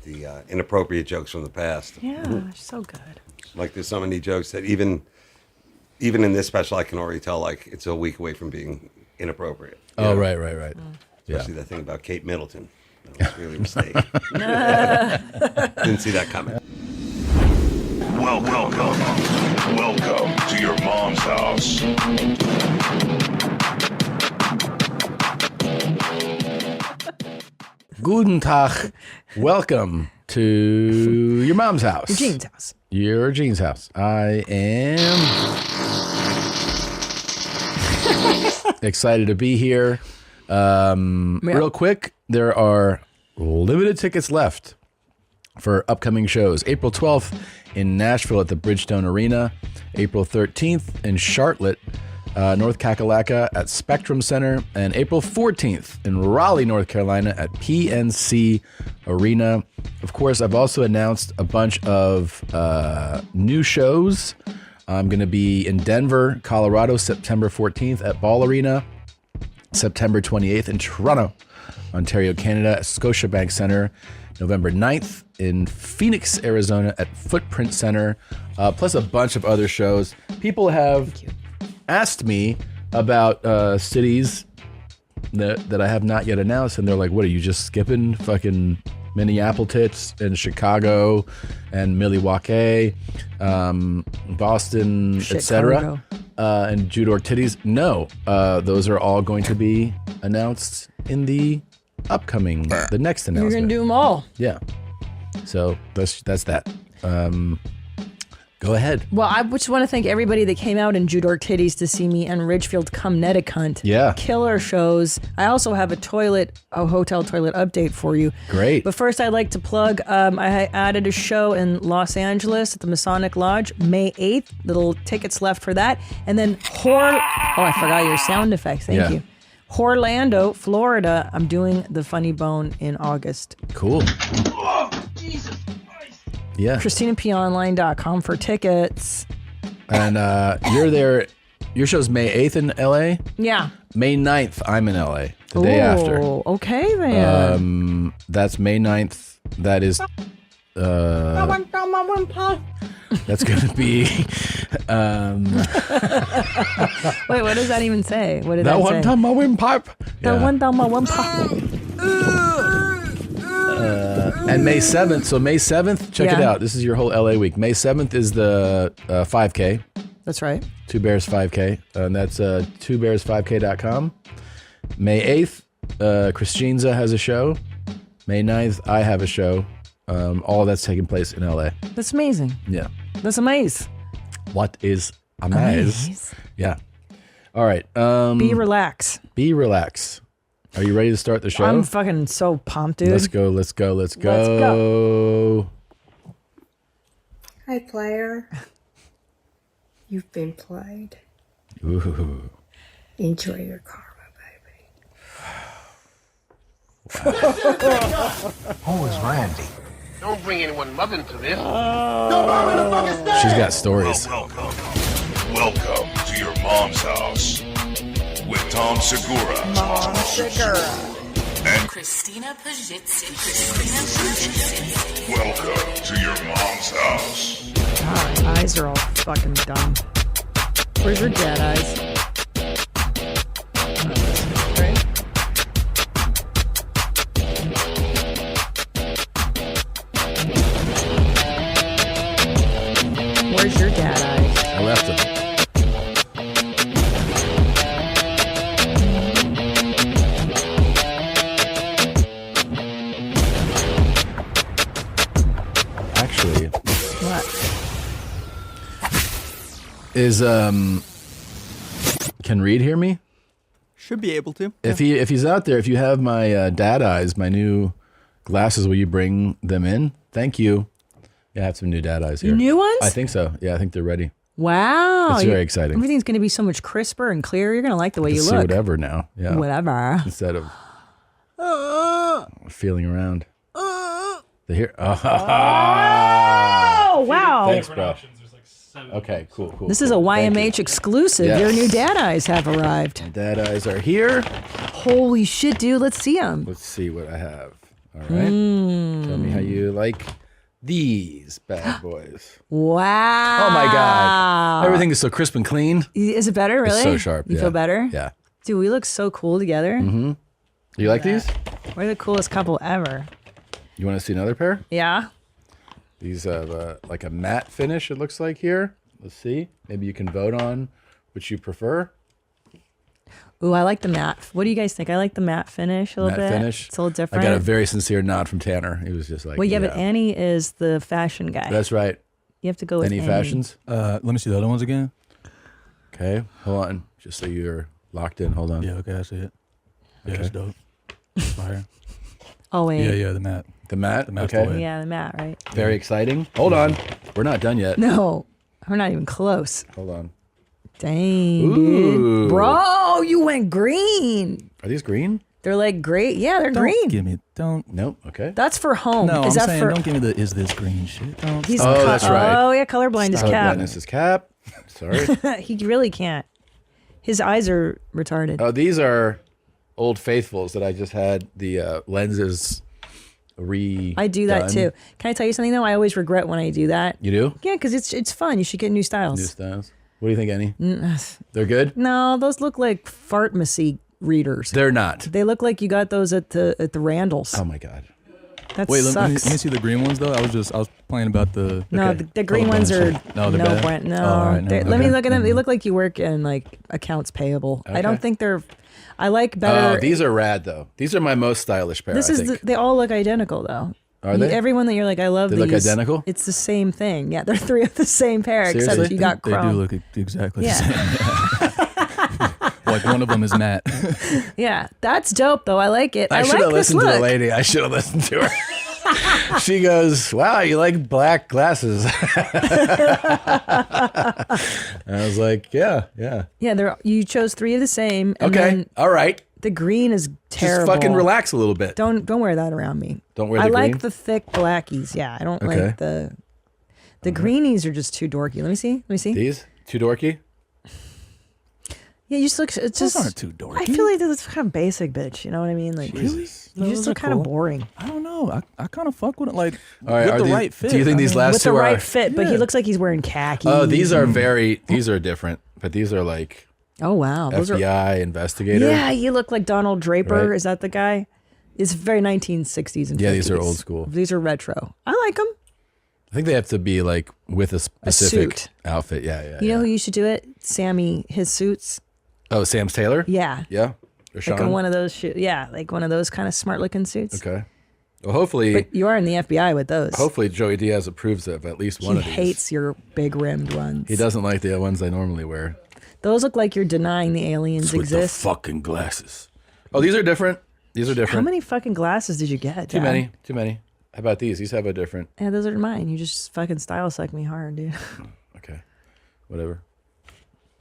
the inappropriate jokes from the past. Yeah, so good. Like there's so many jokes that even in this special, I can already tell like it's a week away from being inappropriate. Oh, right. Especially that thing about Kate Middleton. That was really a mistake. Didn't see that coming. Welcome to your mom's house. Guten Tag. Welcome to your mom's house. Eugene's house. Your Gene's house. I am excited to be here. Real quick, there are limited tickets left for upcoming shows. April 12th in Nashville at the Bridgestone Arena. April 13th in Charlotte, North Kakalaka at Spectrum Center. And April 14th in Raleigh, North Carolina at PNC Arena. Of course, I've also announced a bunch of new shows. I'm going to be in Denver, Colorado, September 14th at Ball Arena. September 28th in Toronto, Ontario, Canada, at Scotiabank Center. November 9th in Phoenix, Arizona at Footprint Center, plus a bunch of other shows. People have asked me about cities that I have not yet announced, and they're like, what, are you just skipping fucking Minneapolis and Chicago and Milwaukee, Boston, etc., and Judor Titties? No, those are all going to be announced in the upcoming, the next announcement. You're going to do them all. Yeah. So that's that. Go ahead. Well, I just want to thank everybody that came out in Judor Titties to see me and Ridgefield Come Netticunt. Yeah. Killer shows. I also have a hotel toilet update for you. Great. But first, I'd like to plug, I added a show in Los Angeles at the Masonic Lodge, May 8th. Little tickets left for that. And then I forgot your sound effects. Thank you. Orlando, Florida. I'm doing the Funny Bone in August. Cool. Oh, Jesus Christ. Yeah. ChristinaPOnline.com for tickets. And you're there. Your show's May 8th in LA? Yeah. May 9th, I'm in LA. The day after. Okay, then. That's May 9th. That is... that's going to be... Wait, what does that even say? What did that that one say? time my windpipe. That one time my windpipe. And May 7th. So May 7th, check it Yeah. out. This is your whole LA week. May 7th is the 5K. That's right. Two Bears 5K. And that's twobears5k.com. May 8th, Christina has a show. May 9th, I have a show. All that's taking place in LA. That's amazing. Yeah. That's amazing. What is amaze? Yeah. All right. Be relaxed. Be relax. Are you ready to start the show? I'm fucking so pumped, dude. Let's go. Let's go. Hi, player. You've been played. Ooh. Enjoy your karma, baby. Who is Randy? Don't bring anyone love into this. She's got stories. Welcome to your mom's house with Tom Segura. Mom Segura. And Christina Pazsitzky. welcome to your mom's house. God, my eyes are all fucking dumb. Where's your dead eyes? Right? Where's your dad eyes? I left him. Actually, What? is can Reed hear me? Should be able to. If he's out there, if you have my dad eyes, my new glasses, will you bring them in? Thank you. Yeah, I have some new dad eyes here. New ones? I think so. Yeah, I think they're ready. Wow. It's very exciting. Everything's going to be so much crisper and clearer. You're going to like the way you See look. whatever now. Yeah. Whatever. Instead of feeling around. The here. Oh, wow. Thanks, bro. Okay, cool. This is a YMH exclusive. Yes. Your new dad eyes have arrived. Dad eyes are here. Holy shit, dude. Let's see them. Let's see what I have. All right. Tell me how you like these bad boys. Wow. Oh my God. Everything is so crisp and clean. Is it better, really? It's so sharp. You feel better? Yeah. Dude, we look so cool together. Mm-hmm. You like these? We're the coolest couple ever. You want to see another pair? Yeah. These have like a matte finish, it looks like here. Let's see. Maybe you can vote on which you prefer. Ooh, I like the matte. What do you guys think? I like the matte finish a little bit. Matte finish. It's a little different. I got a very sincere nod from Tanner. He was just like, well, yeah, but Annie is the fashion guy. That's right. You have to go with Any Annie. fashions? Let me see the other ones again. Okay, hold on. Just so you're locked in. Hold on. Yeah, okay, I see it. Yeah, Okay. that's dope. Fire. Oh, wait. Yeah, the matte. The matte? matte's Okay. the way. Yeah, the matte, right? Very exciting. Hold on. We're not done yet. No, we're not even close. Hold on. Dang, Ooh. dude. Bro, you went green. Are these green? They're like great. Yeah, they're Don't green. give me, don't. Nope. Okay. That's for home. No, is I'm that saying for? don't give me the is this green shit. Don't. He's Oh, that's right. Oh yeah, colorblind is Cap. Colorblindness is Cap. Sorry. He really can't. His eyes are retarded. Oh, these are Old Faithfuls that I just had the lenses I do that too. Can I tell you something though? I always regret when I do that. You do? Yeah, because it's fun. You should get new styles. New styles. What do you think, Annie? They're good? No, those look like fartmacy readers. They're not. They look like you got those at the Randalls. Oh my God. That Wait, sucks. let me see the green ones though. I was playing about the. No, Okay. the green ones are No, they're bad? brand. No, Oh, all right, no, let me okay. look at them. They look like you work in like accounts payable. I don't Okay. think they're. I like better. Oh, these are rad though. These are my most stylish pair. This I is. think. They all look identical though. Are they? Everyone that you're like, I love They these. look identical? It's the same thing. Yeah, they're three of the same pair, Seriously? except you got They chrome. do look exactly Yeah. the same. Like one of them is matte. Yeah, that's dope though. I like it. I should like have this listened to the look. lady. I should have listened to her. She goes, "Wow, you like black glasses?" And I was like, "Yeah." Yeah, you chose three of the same. And Okay, then all right. the green is terrible. Just fucking relax a little bit. Don't wear that around me. Don't wear I the like green? the thick blackies. Yeah, I don't Okay. like the greenies are just too dorky. Let me see. These too dorky. Yeah, you just look. It's Those just aren't too dorky. I feel like that's kind of basic, bitch. You know what I mean? Like, Jesus. you just Those look are kind of cool. boring I don't know. I kind of fuck with it. Like All right, with are the these- right fit. do you think I these mean, last with the two right are? fit, but he Yeah. looks like he's wearing khaki. Oh, these are these are different, but these are like Oh wow, those are. FBI investigator. Yeah, you look like Donald Draper. Right. Is that the guy? It's very 1960s and 50s. Yeah, these are old school. These are retro. I like them. I think they have to be like with a specific suit. outfit. Yeah. You know who used to do it? Sammy, his suits. Oh, Sam's Taylor. Yeah. Yeah. Or Like Sean. one of those yeah, like one of those kind of smart looking suits. Okay. Well, hopefully, But you are in the FBI with those. hopefully Joey Diaz approves of at least one He of these. hates your big rimmed ones. He doesn't like the ones I normally wear. Those look like you're denying the aliens With the exist. fucking glasses. Oh, these are different. These are different. How many fucking glasses did you get? Too Dad? many. How about these? These have a different. Yeah, those are mine. You just fucking style suck me hard, dude. Okay. Whatever.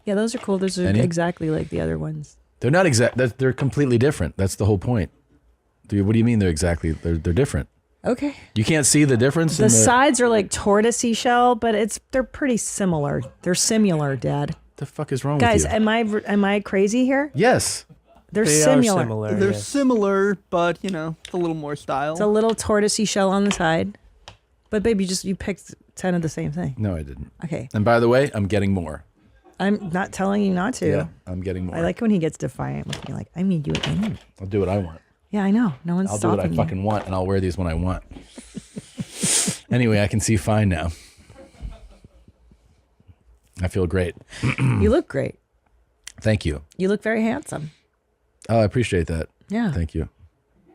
Yeah, those are cool. Those are Any? exactly like the other ones. They're not exact. They're completely different. That's the whole point. What do you mean they're exactly? They're different. Okay. You can't see the difference. The in sides are like tortoisey shell, but they're pretty similar. They're similar, Dad. The fuck is wrong Guys, with you? am I crazy here? Yes. They're They similar. are similar. They're yes. similar, but it's a little more style. It's a little tortoisey shell on the side. But baby, you picked 10 of the same thing. No, I didn't. Okay. And by the way, I'm getting more. I'm not telling you not to. Yeah, I'm getting more. I like when he gets defiant with me. Like, I need you anyway. I'll do what I want. Yeah, I know. No one's I'll do what I stopping you. fucking want, and I'll wear these when I want. Anyway, I can see fine now. I feel great. You look great. Thank you. You look very handsome. Oh, I appreciate that. Yeah. Thank you.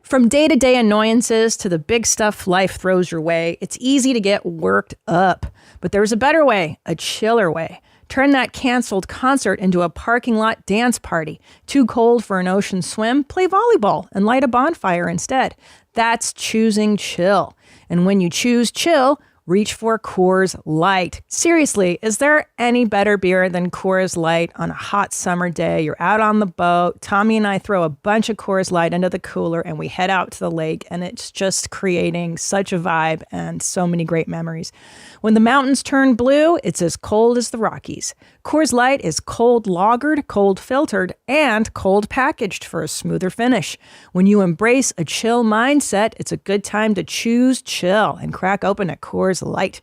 From day-to-day annoyances to the big stuff life throws your way, it's easy to get worked up. But there's a better way, a chiller way. Turn that canceled concert into a parking lot dance party. Too cold for an ocean swim? Play volleyball and light a bonfire instead. That's choosing chill. And when you choose chill, reach for Coors Light. Seriously, is there any better beer than Coors Light on a hot summer day? You're out on the boat. Tommy and I throw a bunch of Coors Light into the cooler and we head out to the lake, and it's just creating such a vibe and so many great memories. When the mountains turn blue, it's as cold as the Rockies. Coors Light is cold lagered, cold filtered, and cold packaged for a smoother finish. When you embrace a chill mindset, it's a good time to choose chill and crack open a Coors Light.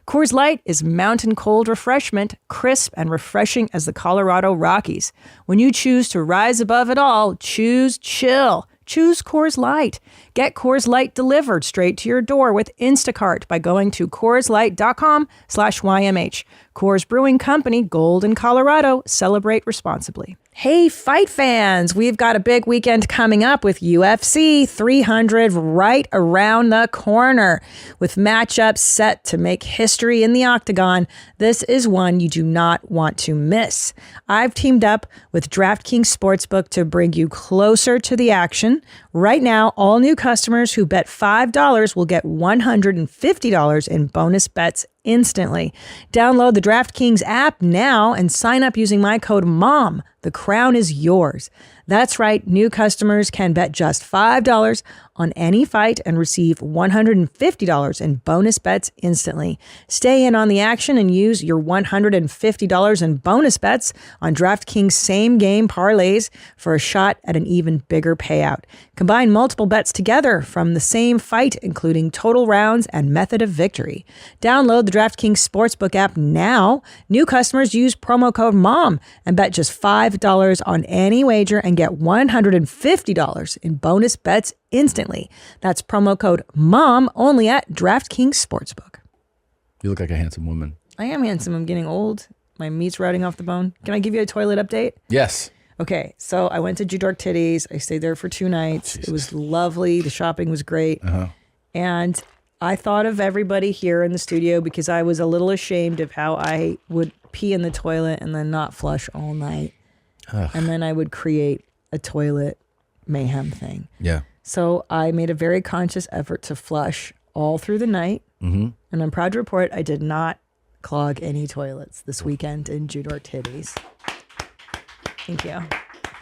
Coors Light is mountain cold refreshment, crisp and refreshing as the Colorado Rockies. When you choose to rise above it all, choose chill. Choose Coors Light. Get Coors Light delivered straight to your door with Instacart by going to CoorsLight.com/YMH. Coors Brewing Company, Golden, Colorado. Celebrate responsibly. Hey, fight fans, we've got a big weekend coming up with UFC 300 right around the corner. With matchups set to make history in the octagon, this is one you do not want to miss. I've teamed up with DraftKings Sportsbook to bring you closer to the action. Right now, all new customers who bet $5 will get $150 in bonus bets instantly. Download the DraftKings app now and sign up using my code MOM. The crown is yours. That's right. New customers can bet just $5 on any fight and receive $150 in bonus bets instantly. Stay in on the action and use your $150 in bonus bets on DraftKings same game parlays for a shot at an even bigger payout. Combine multiple bets together from the same fight, including total rounds and method of victory. Download the DraftKings Sportsbook app now. New customers use promo code MOM and bet just $5 on any wager and get $150 in bonus bets instantly. That's promo code MOM only at DraftKings Sportsbook. You look like a handsome woman. I am handsome. I'm getting old. My meat's rotting off the bone. Can I give you a toilet update? Yes. Okay, so I went to Judork Titties. I stayed there for 2 nights. Jesus. It was lovely. The shopping was great. And I thought of everybody here in the studio because I was a little ashamed of how I would pee in the toilet and then not flush all night. And then I would create a toilet mayhem thing. Yeah. So I made a very conscious effort to flush all through the night. Mm-hmm. And I'm proud to report I did not clog any toilets this weekend in Judork Titties. Thank you.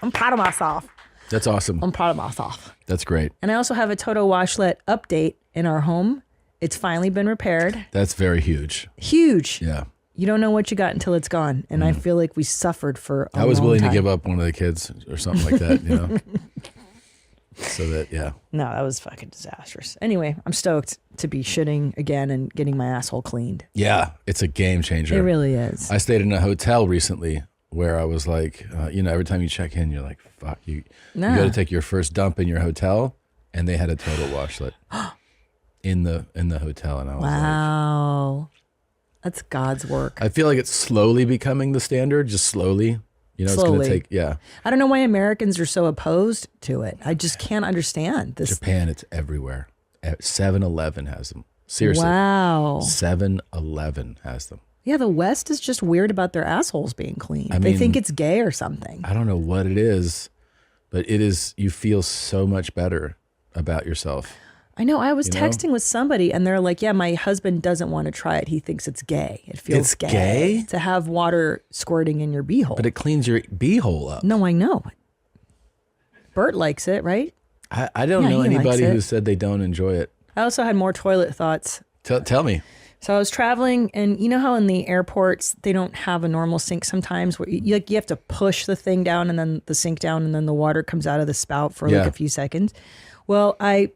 I'm proud of myself. That's awesome. I'm proud of myself. That's great. And I also have a Toto washlet update in our home. It's finally been repaired. That's very huge. Huge. Yeah. You don't know what you got until it's gone. And I feel like we suffered for a I was long willing time. to give up one of the kids or something like that, you know. So that, yeah. No, that was fucking disastrous. Anyway, I'm stoked to be shitting again and getting my asshole cleaned. Yeah, it's a game changer. It really is. I stayed in a hotel recently where I was like, every time you check in, you're like, fuck, you go to take your first dump in your hotel, and they had a total washlet in the hotel, and I was wow. That's God's work. I feel like it's slowly becoming the standard, just slowly. You know, Slowly. it's going to take, yeah. I don't know why Americans are so opposed to it. I just can't understand this. Japan, it's everywhere. 7-Eleven has them. Seriously. Wow. 7-Eleven has them. Yeah, the West is just weird about their assholes being clean. I They mean, think it's gay or something. I don't know what it is, but it is, you feel so much better about yourself. I know. I was You know? texting with somebody and they're like, yeah, my husband doesn't want to try it. He thinks it's gay. It feels It's gay? to have water squirting in your beehole. But it cleans your beehole up. No, I know. Bert likes it, right? I don't Yeah, know he likes anybody it. who said they don't enjoy it. I also had more toilet thoughts. Tell me. So I was traveling, and you know how in the airports they don't have a normal sink sometimes, where you have to push the thing down and then the sink down, and then the water comes out of the spout for like a few seconds. Well, I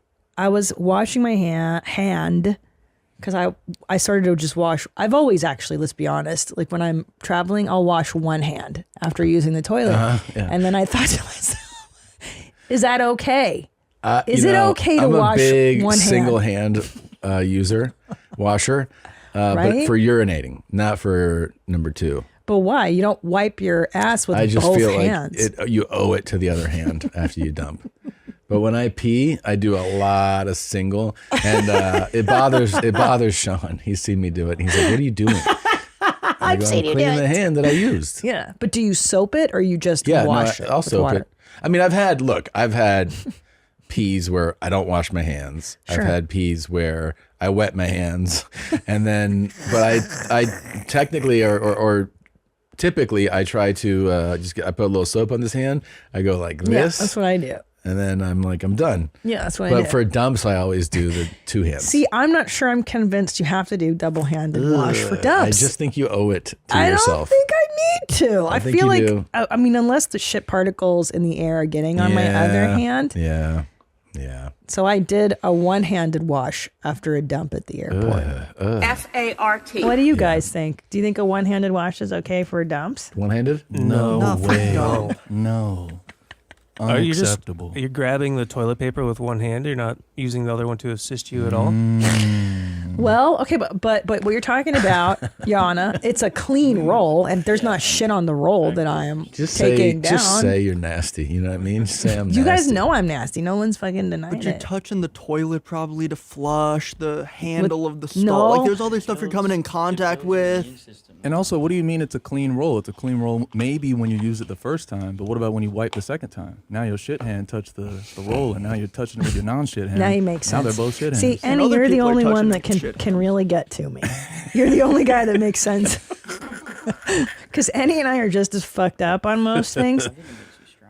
was washing my hand because I started to just wash. I've always actually, let's be honest, like when I'm traveling, I'll wash one hand after using the toilet, and then I thought to myself, is that okay? Is it okay to wash I'm a big one single hand washer, Right? but for urinating, not for number 2. But why? You don't wipe your ass with I just both feel hands. like you owe it to the other hand after you dump. But when I pee, I do a lot of single, and it bothers Sean. He's seen me do it. And he's like, "What are you doing?" I'm cleaning the hand that I used. Yeah, but do you soap it or you just wash it? I'll with soap water? it. I mean, I've had peas where I don't wash my hands. Sure. I've had peas where I wet my hands, and then, but I technically or typically I try to I put a little soap on this hand. I go like this. Yeah, that's what I do. and then I'm like, I'm done. Yeah, that's what I But did. for dumps, I always do the two hands. See, I'm not sure I'm convinced you have to do double-handed wash for dumps. I just think you owe it to I yourself. don't think I need to. I think feel you like, do. I mean, unless the shit particles in the air are getting on my other hand. Yeah. So I did a one-handed wash after a dump at the airport. FART. What do you guys think? Do you think a one-handed wash is okay for dumps? One-handed? No way. No. No. Are you just Unacceptable. you're grabbing the toilet paper with one hand? You're not using the other one to assist you at all? Well, okay, but what you're talking about, Yana, it's a clean roll, and there's not shit on the roll that I am taking down. Just say you're nasty. You know what I mean? Just say I'm nasty. You guys know I'm nasty. No one's fucking denying But you're it. touching the toilet probably to flush the handle of the stall. No. Like there's other stuff you're coming in contact with. And also, what do you mean it's a clean roll? It's a clean roll maybe when you use it the first time, but what about when you wipe the second time? Now your shit hand touched the roll, and now you're touching it with your non-shit hand. Now you make sense. Now they're both shit hands. See, And Annie, other you're the people are only touching one it that with can really get to me. You're the only guy that makes sense. Because Annie and I are just as fucked up on most things.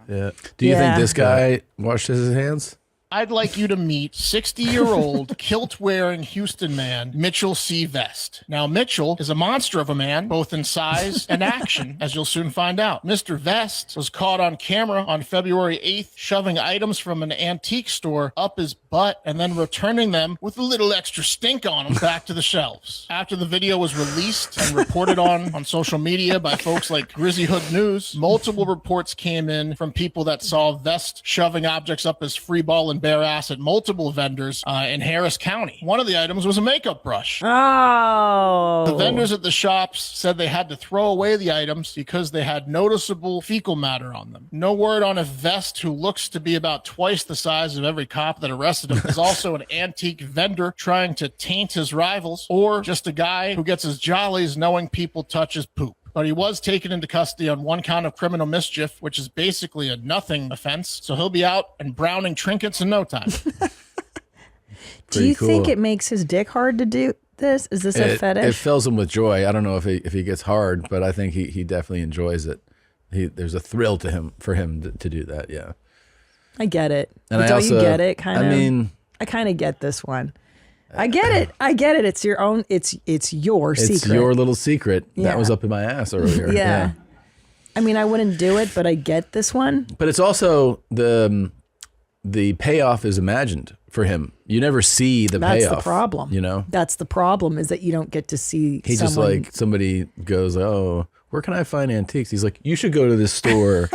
Yeah. Do you Yeah. think this guy washed his hands? I'd like you to meet 60-year-old kilt-wearing Houston man, Mitchell C. Vest. Now, Mitchell is a monster of a man, both in size and action, as you'll soon find out. Mr. Vest was caught on camera on February 8th, shoving items from an antique store up his butt and then returning them with a little extra stink on them back to the shelves. After the video was released and reported on social media by folks like Grizzly Hood News, multiple reports came in from people that saw Vest shoving objects up his free ball and bare ass at multiple vendors in Harris County. One of the items was a makeup brush. Oh. The vendors at the shops said they had to throw away the items because they had noticeable fecal matter on them. No word on if Vest, who looks to be about twice the size of every cop that arrested him, is also an antique vendor trying to taint his rivals, or just a guy who gets his jollies knowing people touch his poop. But he was taken into custody on one count of criminal mischief, which is basically a nothing offense. So he'll be out and browning trinkets in no time. Do you Pretty think cool. it makes his dick hard to do this? Is this a It fetish? fills him with joy. I don't know if he gets hard, but I think he definitely enjoys it. There's a thrill to him for him to do that. Yeah. I get it. And But I don't also, you get it? Kind of. I mean, I kind of get this one. I get it. I get it. It's your own. It's your secret. it's your little secret Yeah. that was up in my ass earlier. Yeah. I mean, I wouldn't do it, but I get this one. But it's also the payoff is imagined for him. You never see the That's payoff. the problem. You know, That's the problem, is that you don't get to see. he just someone- like somebody goes, "Oh, where can I find antiques?" He's like, "You should go to this store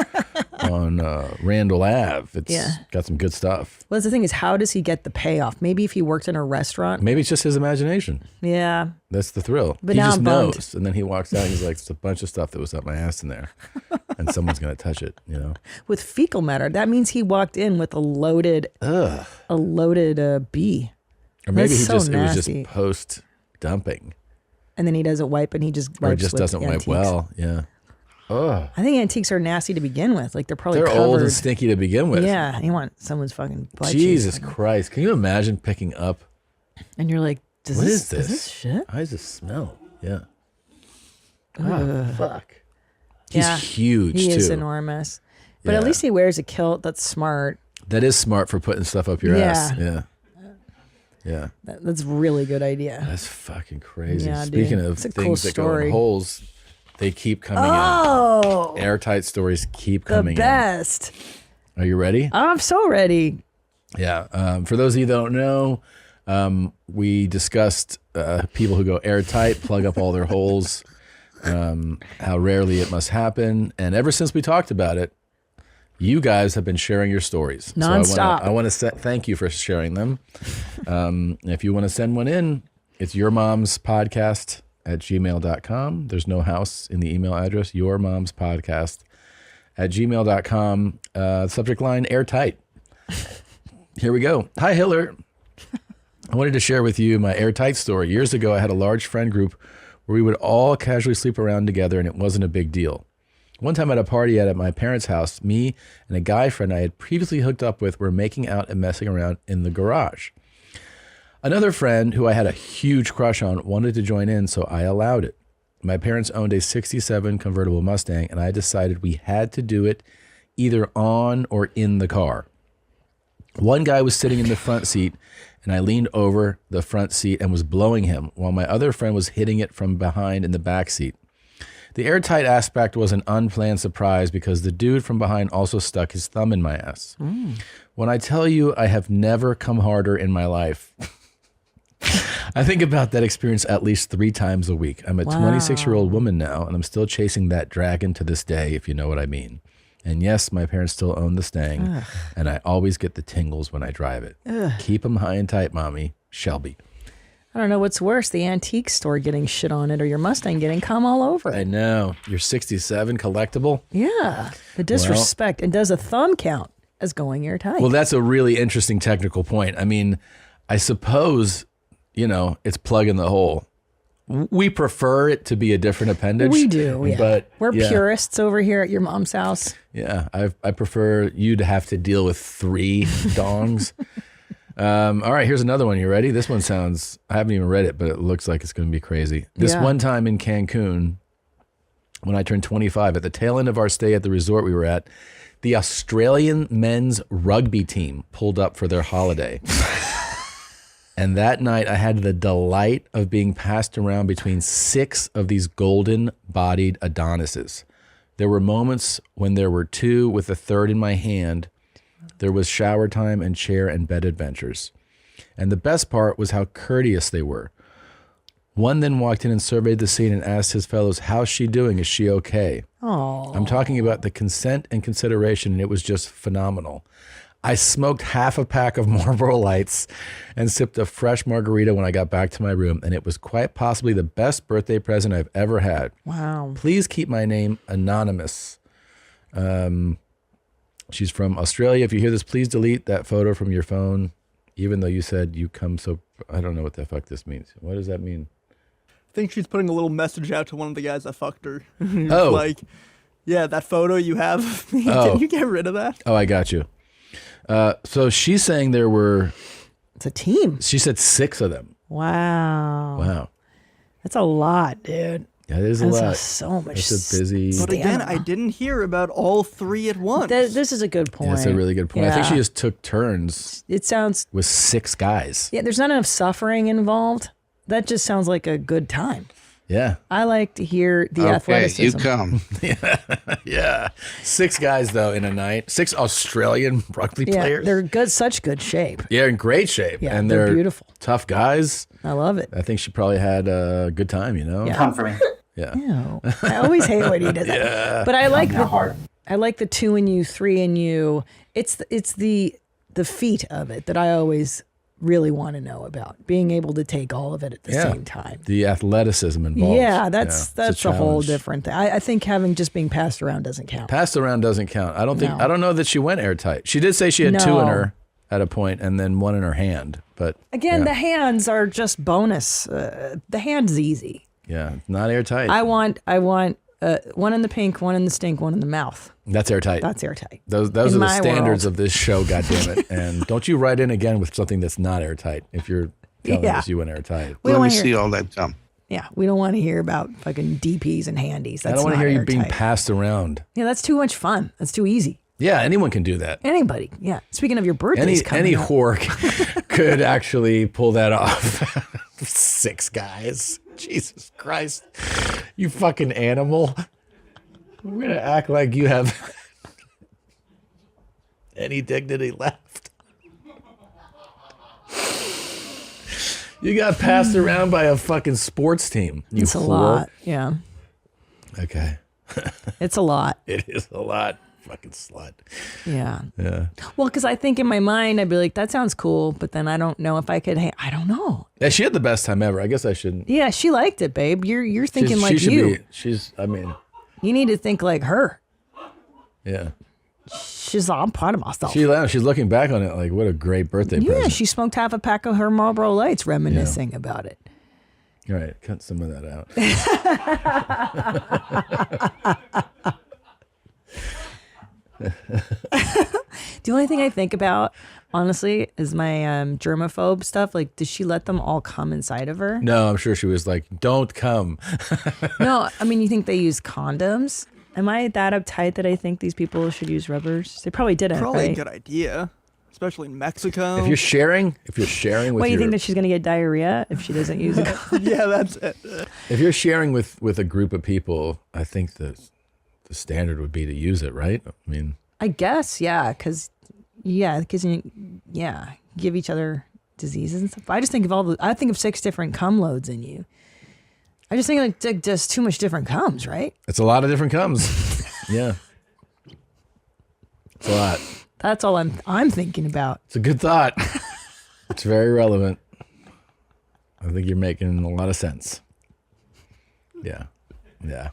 on Randall Ave. It's got some good stuff." Well, that's the thing, is how does he get the payoff? Maybe if he worked in a restaurant. Maybe it's just his imagination. Yeah. That's the thrill. But he now just I'm bummed. knows, and then he walks out. And he's like, "There's a bunch of stuff that was up my ass in there, and someone's gonna touch it." You know. With fecal matter, that means he walked in with a loaded bee. Or maybe That's he so just nasty. it was just post dumping, And then he doesn't wipe, and he just wipes or just with doesn't wipe antiques. well. Yeah. Oh, I think antiques are nasty to begin with. Like they're probably they're covered. old and stinky to begin with. Yeah, you want someone's fucking butt cheeks. Jesus Christ! Can you imagine picking up? And you're like, What is this? Is this shit? How does this smell? Yeah. Ugh. Fuck. He's Yeah, huge He too. is enormous. But Yeah. at least he wears a kilt. That's smart. That is smart for putting stuff up your ass. Yeah. Yeah. That's a really good idea. That's fucking crazy. Yeah, dude. Speaking of It's a cool things that go story. in holes, they keep coming Oh, in. Airtight stories keep the coming best. in. Are you ready? I'm so ready. Yeah. For those of you that don't know, we discussed people who go airtight, plug up all their holes, how rarely it must happen. And ever since we talked about it, you guys have been sharing your stories. Nonstop. So I want to thank you for sharing them. If you want to send one in, it's yourmomspodcast@gmail.com. There's no house in the email address, yourmomspodcast@gmail.com. Subject line, airtight. Here we go. Hi, Hiller. I wanted to share with you my airtight story. Years ago, I had a large friend group where we would all casually sleep around together, and it wasn't a big deal. One time at a party at my parents' house, me and a guy friend I had previously hooked up with were making out and messing around in the garage. Another friend who I had a huge crush on wanted to join in, so I allowed it. My parents owned a 67 convertible Mustang, and I decided we had to do it either on or in the car. One guy was sitting in the front seat, and I leaned over the front seat and was blowing him, while my other friend was hitting it from behind in the back seat. The airtight aspect was an unplanned surprise because the dude from behind also stuck his thumb in my ass. When I tell you I have never come harder in my life, I think about that experience at least 3 times a week. I'm a 26-year-old woman now, and I'm still chasing that dragon to this day, if you know what I mean. And yes, my parents still own the Stang, and I always get the tingles when I drive it. Keep them high and tight, Mommy. Shelby. I don't know what's worse, the antique store getting shit on it or your Mustang getting cum all over it. I know. Your 67 collectible? Yeah. The disrespect. And does a thumb count as going airtight? Well, that's a really interesting technical point. I mean, I suppose, it's plug in the hole. We prefer it to be a different appendage. We do, yeah. But we're purists over here at your mom's house. Yeah, I prefer you to have to deal with 3 dongs. All right, here's another one. You ready? This one sounds, I haven't even read it, but it looks like it's going to be crazy. This one time in Cancun, when I turned 25, at the tail end of our stay at the resort we were at, the Australian men's rugby team pulled up for their holiday. And that night, I had the delight of being passed around between 6 of these golden-bodied Adonises. There were moments when there were 2 with a third in my hand. There was shower time and chair and bed adventures. And the best part was how courteous they were. One then walked in and surveyed the scene and asked his fellows, how's she doing? Is she okay? Oh. I'm talking about the consent and consideration, and it was just phenomenal. I smoked half a pack of Marlboro Lights and sipped a fresh margarita when I got back to my room, and it was quite possibly the best birthday present I've ever had. Wow. Please keep my name anonymous. She's from Australia. If you hear this, please delete that photo from your phone, even though you said you come so... I don't know what the fuck this means. What does that mean? I think she's putting a little message out to one of the guys that fucked her. Oh. Like, yeah, that photo you have of me, can you get rid of that? Oh, I got you. So she's saying there were... It's a team. She said 6 of them. Wow. Wow. That's a lot, dude. That is a lot. That's so much. It's a busy... But again, I didn't hear about all 3 at once. This is a good point. That's a really good point. I think she just took turns. It sounds... With 6 guys. Yeah, there's not enough suffering involved. That just sounds like a good time. Yeah. I like to hear the athleticism. You come. Yeah. 6 guys, though, in a night. 6 Australian rugby players. They're good, such good shape. Yeah, in great shape. Yeah, and they're beautiful. Tough guys. I love it. I think she probably had a good time, Yeah. Come for me. Yeah. Ew. I always hate when he does that. Yeah. But I like the 2 in you, 3 in you. It's the feat of it that I always really want to know about. Being able to take all of it at the same time. The athleticism involved. Yeah, that's a whole challenge. different thing. I think having just being passed around doesn't count. Passed around doesn't count. I don't know that she went airtight. She did say she had 2 in her at a point and then 1 in her hand. But again, the hands are just bonus. The hand's easy. Yeah, it's not airtight. I want 1 in the pink, 1 in the stink, 1 in the mouth. That's airtight. That's airtight. Those are the standards world. of this show, goddammit. And don't you write in again with something that's not airtight if you're telling us you went airtight. Let me see all that gum. Yeah, we don't want to hear about fucking DPs and handies. I don't want to hear you being passed around. Yeah, that's too much fun. That's too easy. Yeah, anyone can do that. Anybody. Yeah. Speaking of your birthdays Any coming up. whore could actually pull that off. 6 guys. Jesus Christ. You fucking animal. We're going to act like you have any dignity left. You got passed around by a fucking sports team. You It's a whore. lot. Yeah. Okay. It's a lot. It is a lot. Fucking slut. Yeah. Yeah. Well, because I think in my mind, I'd be like, that sounds cool, but then I don't know if I could, I don't know. Yeah, she had the best time ever. I guess I shouldn't. Yeah, she liked it, babe. You're thinking She like should you. be, You need to think like her. yeah. She's all, I'm proud of myself. She's looking back on it like, what a great birthday Yeah, present. she smoked half a pack of her Marlboro Lights reminiscing about it. All right, cut some of that out. The only thing I think about, honestly, is my germaphobe stuff. Like, did she let them all come inside of her? No, I'm sure she was like, don't come. No, I mean, you think they use condoms? Am I that uptight that I think these people should use rubbers? They probably didn't, Probably right? a good idea. especially in Mexico. If you're sharing with What, you think that she's going to get diarrhea if she doesn't use it? Yeah, that's it. if you're sharing with a group of people, I think the standard would be to use it, right? I mean, I guess, yeah, because you give each other diseases and stuff. I just think of I think of 6 different cum loads in you. I just think like just too much different cums, right? it's a lot of different cums. Yeah. It's a lot. That's all I'm thinking about. It's a good thought. It's very relevant. I think you're making a lot of sense. Yeah. Yeah.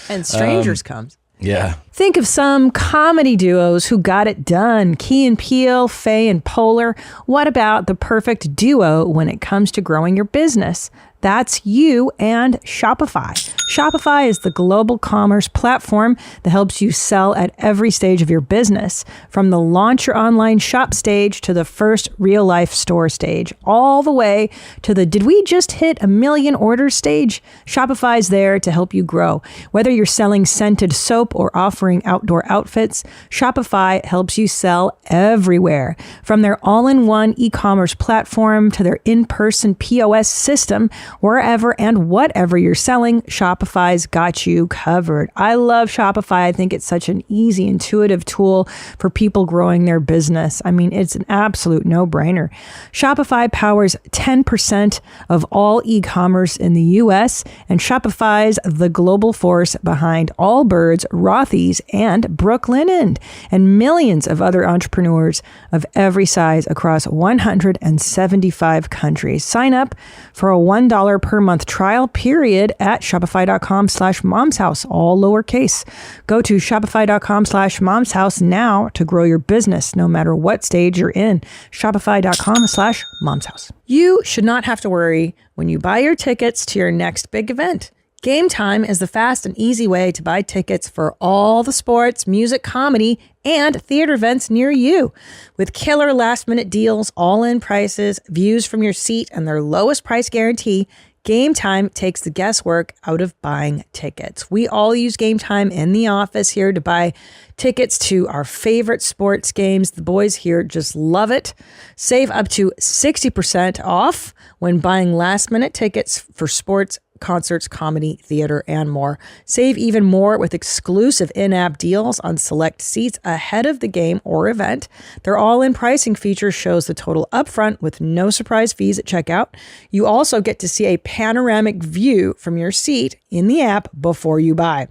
And strangers comes. Yeah. Think of some comedy duos who got it done. Key and Peele, Faye and Polar. What about the perfect duo when it comes to growing your business? That's you and Shopify. Shopify is the global commerce platform that helps you sell at every stage of your business, from the launch your online shop stage to the first real life store stage, all the way to the did we just hit 1 million orders stage? Shopify's there to help you grow. Whether you're selling scented soap or offering outdoor outfits, Shopify helps you sell everywhere. From their all-in-one e-commerce platform to their in-person POS system, wherever and whatever you're selling, Shopify's got you covered. I love Shopify. I think it's such an easy, intuitive tool for people growing their business. I mean, it's an absolute no-brainer. Shopify powers 10% of all e-commerce in the U.S., and Shopify's the global force behind Allbirds, Rothy's, and Brooklinen, and millions of other entrepreneurs of every size across 175 countries. Sign up for a $1 per month trial period at shopify.com/momshouse, all lowercase. Go to shopify.com/momshouse now to grow your business no matter what stage you're in. Shopify.com/momshouse. You should not have to worry when you buy your tickets to your next big event. Game Time is the fast and easy way to buy tickets for all the sports, music, comedy, and theater events near you. With killer last-minute deals, all-in prices, views from your seat, and their lowest price guarantee, Game Time takes the guesswork out of buying tickets. We all use Game Time in the office here to buy tickets to our favorite sports games. The boys here just love it. Save up to 60% off when buying last-minute tickets for sports, concerts, comedy, theater, and more. Save even more with exclusive in-app deals on select seats ahead of the game or event. Their all-in pricing feature shows the total upfront with no surprise fees at checkout. You also get to see a panoramic view from your seat in the app before you buy.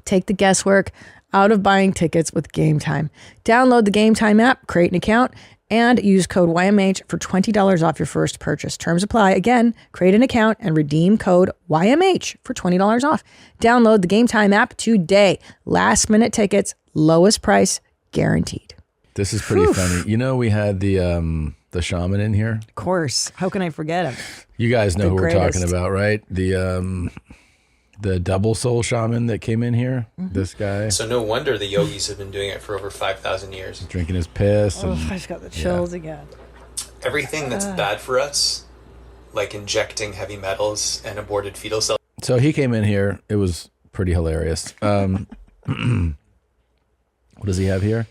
Take the guesswork out of buying tickets with Game Time. Download the Game Time app, create an account, and use code YMH for $20 off your first purchase. Terms apply. Again, create an account and redeem code YMH for $20 off. Download the Game Time app today. Last minute tickets, lowest price guaranteed. This is pretty funny. You know, we had the shaman in here. Of course. How can I forget him? You guys know The who we're greatest. talking about, right? The double soul shaman that came in here. Mm-hmm. This guy So no wonder the yogis have been doing it for over 5,000 years. drinking his piss. Oh, And, I just got the chills again. Everything that's bad for us, like injecting heavy metals and aborted fetal cells. so he came in here. It was pretty hilarious. What does he have here?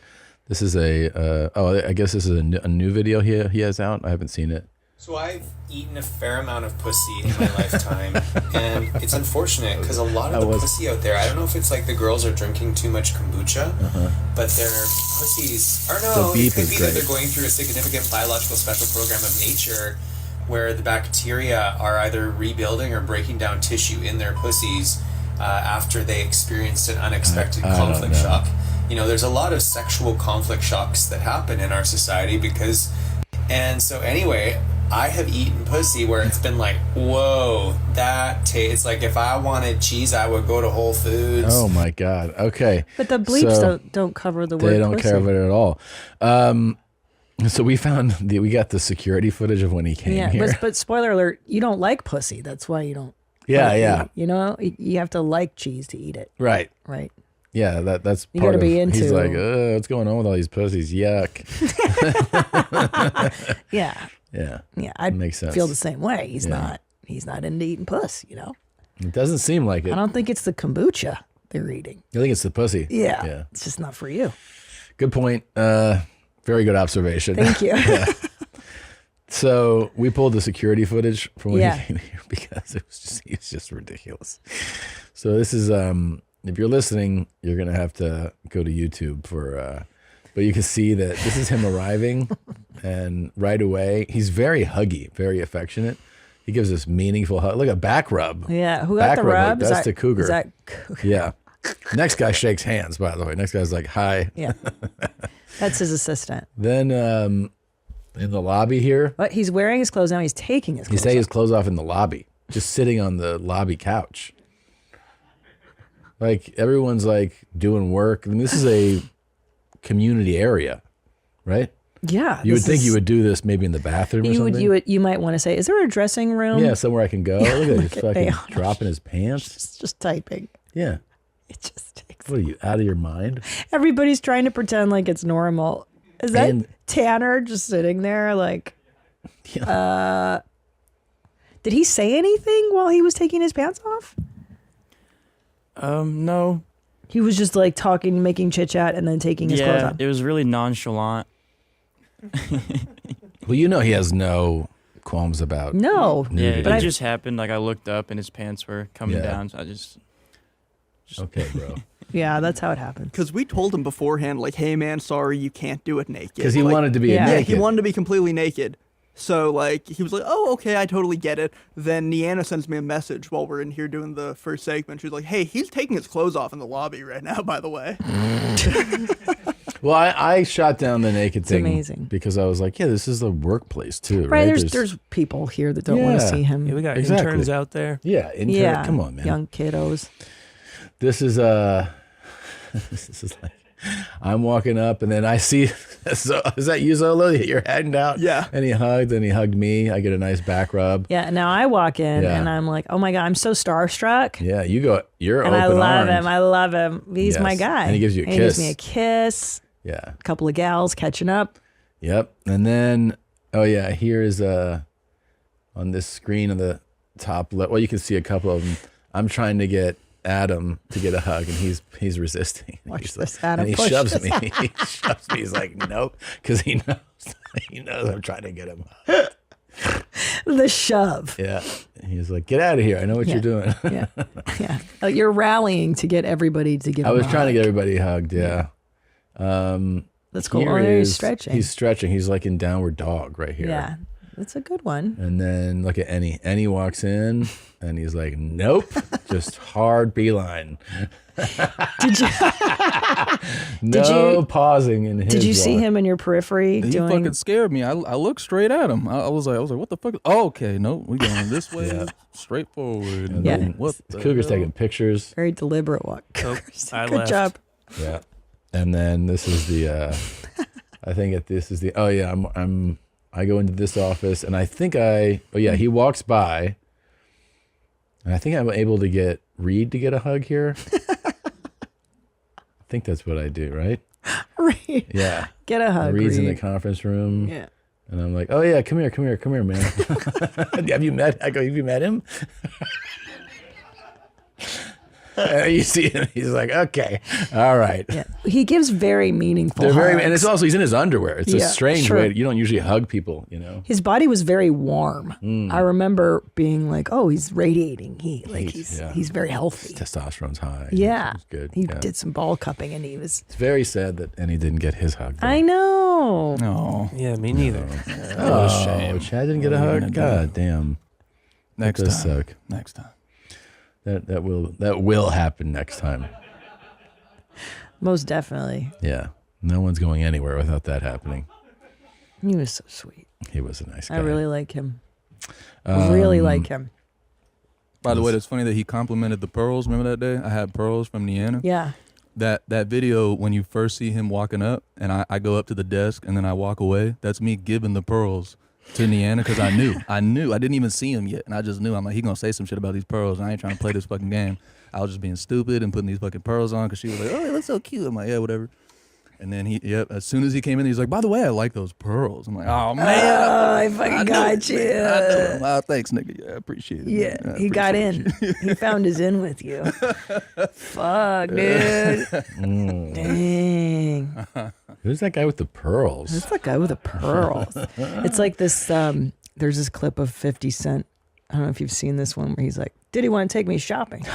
This is I guess this is a new video he has out. I haven't seen it. So I've eaten a fair amount of pussy in my lifetime, and it's unfortunate because a lot of the pussy out there, I don't know if it's like the girls are drinking too much kombucha, but their pussies, or no, The it beep could is be great. that they're going through a significant biological special program of nature where the bacteria are either rebuilding or breaking down tissue in their pussies after they experienced an unexpected I don't conflict know. shock. You know, there's a lot of sexual conflict shocks that happen in our society and so anyway, I have eaten pussy where it's been like, whoa, that tastes like if I wanted cheese, I would go to Whole Foods. Oh my God. Okay. But the bleeps So don't cover the word they don't pussy. care about it at all. So we got the security footage of when he came here. But spoiler alert, you don't like pussy. That's why you don't. Yeah, like yeah. it. You know, you have to like cheese to eat it. Right. Right. Yeah, that's You part gotta of. be He's into- like, what's going on with all these pussies? Yuck. Yeah. Yeah. Yeah. I Makes sense. feel the same way. He's Yeah. not into eating puss, you know? It doesn't seem like it. I don't think it's the kombucha they're eating. I think it's the pussy. Yeah. Yeah. It's just not for you. Good point. Very good observation. Thank you. Yeah. So we pulled the security footage from when he came here because it's just ridiculous. So this is, if you're listening, you're going to have to go to YouTube for, but you can see that this is him arriving and right away, he's very huggy, very affectionate. He gives this meaningful hug. Look, a back rub. Yeah. Who got the rub? That's the cougar. Is that cougar? Yeah. Next guy shakes hands, by the way. Next guy's like, hi. Yeah. That's his assistant. Then in the lobby here. What? He's wearing his clothes now. He's taking his clothes He's taking his clothes off in the lobby, just sitting on the lobby couch. Like everyone's like doing work. I mean, this is a community area, right? Yeah. You would think you would do this maybe in the bathroom or something. You might want to say, is there a dressing room? Yeah, somewhere I can go. Look at him, just fucking Hey, dropping his pants. Just typing. Yeah. It just takes. What are you, out of your mind? Everybody's trying to pretend like it's normal. Is that Tanner just sitting there like, did he say anything while he was taking his pants off? No. He was just like talking, making chit chat, and then taking his clothes off. It was really nonchalant. Well, you know he has no qualms about nudity. Yeah, but it just happened. Like I looked up and his pants were coming down, so I just okay, bro. Yeah, that's how it happens. Because we told him beforehand, like, hey man, sorry, you can't do it naked. Because he Like, wanted to be naked. Yeah, he wanted to be completely naked. So, like, he was like, oh, okay, I totally get it. Then Niana sends me a message while we're in here doing the first segment. She's like, hey, he's taking his clothes off in the lobby right now, by the way. Well, I shot down the naked thing amazing. because I was like, yeah, this is the workplace too, Right, right? there's people here that don't want to see him. Yeah, we got interns out there. Yeah, come on, man. Young kiddos. This is this is like I'm walking up and then I see so is that you, Zolo? You're heading out? Yeah. And he hugged me. I get a nice back rub. Yeah, now I walk in Yeah. and I'm like, oh my God, I'm so starstruck. Yeah, you're And open I love armed. him. I love him. He's my Yes. guy. And he gives you a He gives kiss. me a kiss. Yeah. A couple of gals catching up. Yep. And then here is on this screen on the top left. Well, you can see a couple of them. I'm trying to get Adam to get a hug, and he's resisting. Watch He's like- this, Adam. And he Push shoves this. me. He shoves me. He's like, nope, because he knows I'm trying to get him hugged. The shove. Yeah. He's like, get out of here. I know what you're doing. Yeah. Yeah. You're rallying to get everybody to give I him was a trying to hug. get everybody hugged. Yeah. Let's go. Here Oh, there he's is- stretching. He's stretching. He's like in downward dog right here. Yeah. That's a good one. And then look at Ennie. Ennie walks in and he's like, nope, just hard beeline. Did you? No pausing in his Did you see walk. him in your periphery He doing? fucking scared me. I looked straight at him. I was like, what the fuck? Oh, okay, no, we going this way, straight forward. And Yeah. then What the the Cougar's hell? taking pictures. Very deliberate walk. I Good left. job. Yeah. And then this is the I think this is the I go into this office and I think he walks by and I think I'm able to get Reed to get a hug here. I think that's what I do, right? Reed. Yeah. Get a hug. Reed's in the Reed. conference room. Yeah. And I'm like, oh yeah, come here, man. Have you met him? You see him, he's like, okay, all right. Yeah. He gives very meaningful They're very, hugs. and it's also he's in his underwear. It's a Yeah, strange sure. way. You don't usually hug people, you know. His body was very warm. I remember being like, "Oh, he's radiating heat. Like Heat, he's very healthy." His testosterone's high. Yeah, It's good. He yeah. did some ball cupping, and he was. It's very sad that Ennie didn't get his hug. though. I know. No. Yeah, me neither. Oh, shame. Chad didn't get a What are you hug. gonna do? God damn. Next That does time. suck. Next time. That will happen next time. Most definitely. Yeah. No one's going anywhere without that happening. He was so sweet. He was a nice guy. I really like him. Really like him. By the way, it's funny that he complimented the pearls. Remember that day? I had pearls from Niana. Yeah. That video when you first see him walking up and I go up to the desk and then I walk away, that's me giving the pearls to Niana because I knew. I didn't even see him yet. And I just knew. I'm like, he gonna say some shit about these pearls and I ain't trying to play this fucking game. I was just being stupid and putting these fucking pearls on because she was like, oh, they look so cute. I'm like, yeah, whatever. And then as soon as he came in, he's like, by the way, I like those pearls. I'm like, oh, man. I fucking got you. I know him. Oh, thanks, nigga. Yeah, I appreciate it. Yeah, man. he got in. He found his in with you. Fuck, dude. Dang. Who's that guy with the pearls? Who's that guy with the pearls? It's like this, there's this clip of 50 Cent. I don't know if you've seen this one where he's like, did he want to take me shopping?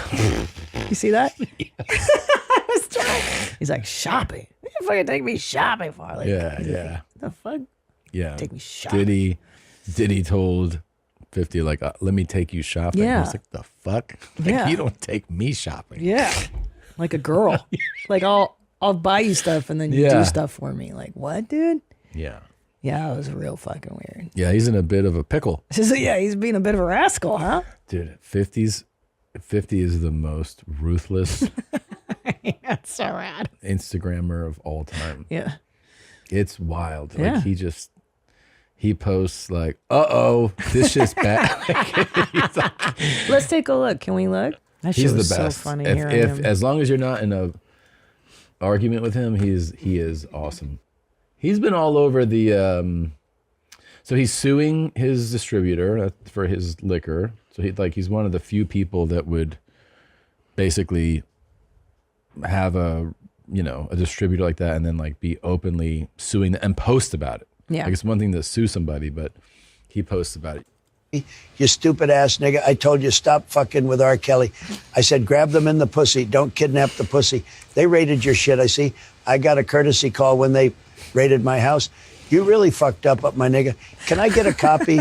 You see that? I was trying. He's like, shopping? What you fucking take me shopping for? Like, Yeah. Like, the fuck? Yeah. Take me shopping. Diddy told 50 like, let me take you shopping. Yeah. I was like, the fuck? Like, Yeah. you don't take me shopping. Yeah. Like a girl. Like I'll buy you stuff and then you do stuff for me. Like, what, dude? Yeah. Yeah, it was real fucking weird. Yeah, he's in a bit of a pickle. So yeah, he's being a bit of a rascal, huh? Dude, 50 is the most ruthless That's so rad. Instagrammer of all time. Yeah. It's wild. Yeah. Like he posts like, this shit's bad. Let's take a look. Can we look? That shit He's the was best. so funny if hearing him. as long as you're not in a argument with him, he is awesome. He's been all over the so he's suing his distributor for his liquor. So he's one of the few people that would basically have a distributor like that and then like be openly suing them and post about it. Yeah. Like it's one thing to sue somebody, but he posts about it. You stupid ass nigga. I told you stop fucking with R. Kelly. I said grab them in the pussy. Don't kidnap the pussy. They raided your shit, I see. I got a courtesy call when they raided my house. You really fucked up, my nigga. Can I get a copy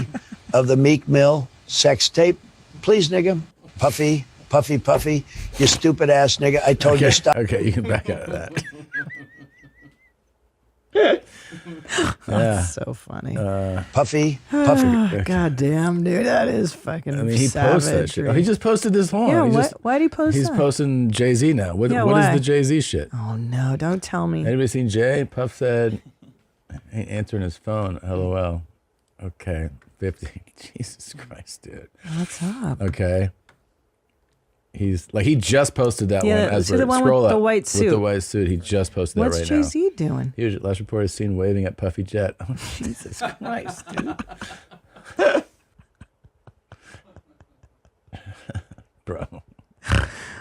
of the Meek Mill sex tape? Please, nigga. Puffy, puffy, puffy. You stupid ass nigga. I told you stop. Okay, you can back out of that. That's so funny. Puffy, puffy. God damn, dude, that is fucking I mean, he posts that shit. Oh, he just posted this one. Yeah, why'd he post He's that? posting Jay-Z now. What why? is the Jay-Z shit? Oh, no, don't tell me. Anybody seen Jay? Puff said, ain't answering his phone. LOL. Okay, 50. Jesus Christ, dude. What's up? Okay. He just posted that one as see we're the one scroll with up the white suit. with the white suit. He just posted What's that right now. Jay-Z doing? He was last report is seen waving at Puffy Jet. Oh Jesus Christ, dude. Bro.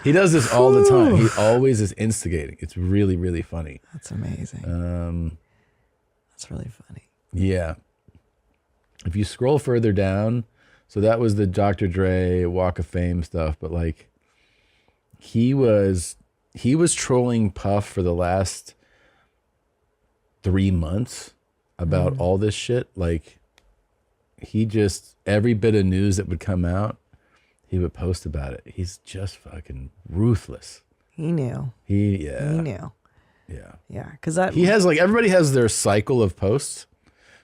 He does this all the time. He always is instigating. It's really, really funny. That's amazing. That's really funny. Yeah. If you scroll further down, so that was the Dr. Dre Walk of Fame stuff, but like he was trolling Puff for the last 3 months about all this shit. Like every bit of news that would come out, he would post about it. He's just fucking ruthless. He knew. He knew. Yeah. Yeah, because that he has everybody has their cycle of posts.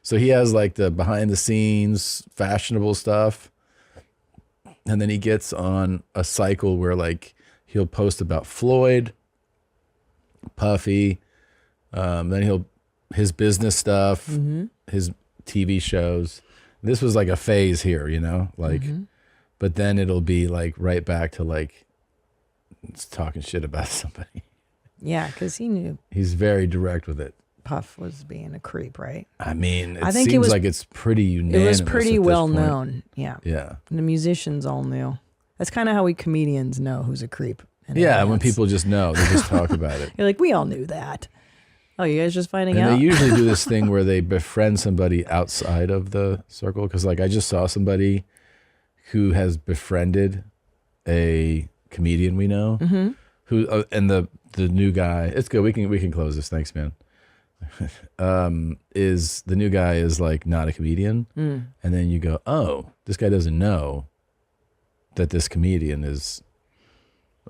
So he has like the behind the scenes fashionable stuff. And then he gets on a cycle where like he'll post about Floyd, Puffy, then his business stuff, his TV shows. This was like a phase here, but then it'll be like right back to like talking shit about somebody. Yeah, because he knew He's very direct with it. Puff was being a creep, right? I mean, I think seems like it's pretty unanimous. It was pretty at this well point. known. Yeah. Yeah. And the musicians all knew. That's kind of how we comedians know who's a creep. Yeah, when people just know, they just talk about it. You're like, we all knew that. Oh, you guys just finding And out? they usually do this thing where they befriend somebody outside of the circle. Because like I just saw somebody who has befriended a comedian we know, who and the new guy. It's good. We can close this. Thanks, man. Is the new guy is like not a comedian, and then you go, oh, this guy doesn't know that this comedian is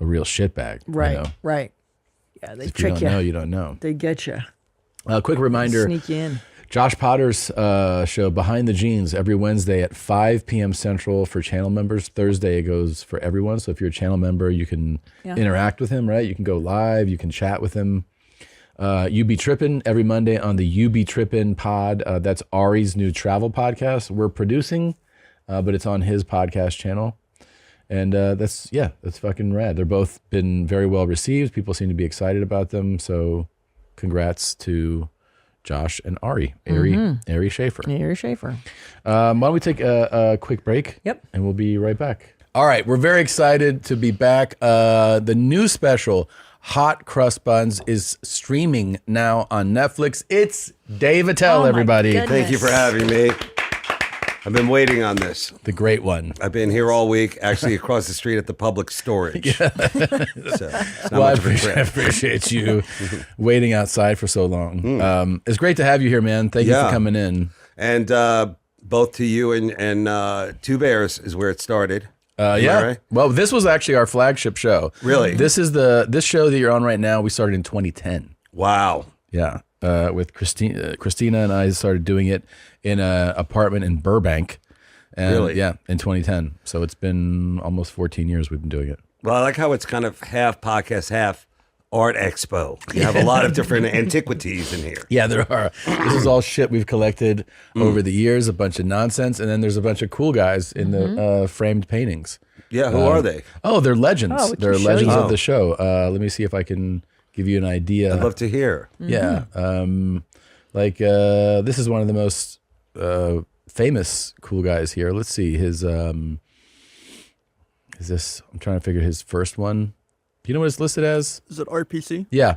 a real shitbag. Right, right. Yeah, they If trick you don't know, you don't know. They get you. Quick reminder. Sneak you in. Josh Potter's show, Behind the Jeans, every Wednesday at 5 p.m. Central for channel members. Thursday, it goes for everyone. So if you're a channel member, you can interact with him, right? You can go live. You can chat with him. You Be Trippin' every Monday on the You Be Trippin' pod. That's Ari's new travel podcast. We're producing, but it's on his podcast channel. And that's fucking rad. They're both been very well received. People seem to be excited about them. So congrats to Josh and Ari Shaffir. Ari Shaffir. Why don't we take a quick break? Yep. And we'll be right back. All right, we're very excited to be back. The new special, Hot Crust Buns, is streaming now on Netflix. It's Dave Attell, everybody. Thank you for having me. I've been waiting on this. The great one. I've been here all week, actually across the street at the public storage. Yeah. Well, I appreciate you waiting outside for so long. It's great to have you here, man. Thank you for coming in. And both to you and Two Bears is where it started. Right? Well, this was actually our flagship show. Really? This show that you're on right now, we started in 2010. Wow. Yeah. With Christina and I started doing it in an apartment in Burbank. And Really? Yeah, in 2010. So it's been almost 14 years we've been doing it. Well, I like how it's kind of half podcast, half art expo. You have a lot of different antiquities in here. Yeah, there are. This is all shit we've collected over the years, a bunch of nonsense, and then there's a bunch of cool guys in the framed paintings. Yeah, who are they? Oh, they're legends. Oh, we can They're show legends you. of the show. Let me see if I can give you an idea. I'd love to hear. Yeah. This is one of the most famous cool guys here. Let's see. Is this, I'm trying to figure his first one. Do you know what it's listed as? Is it RPC? Yeah.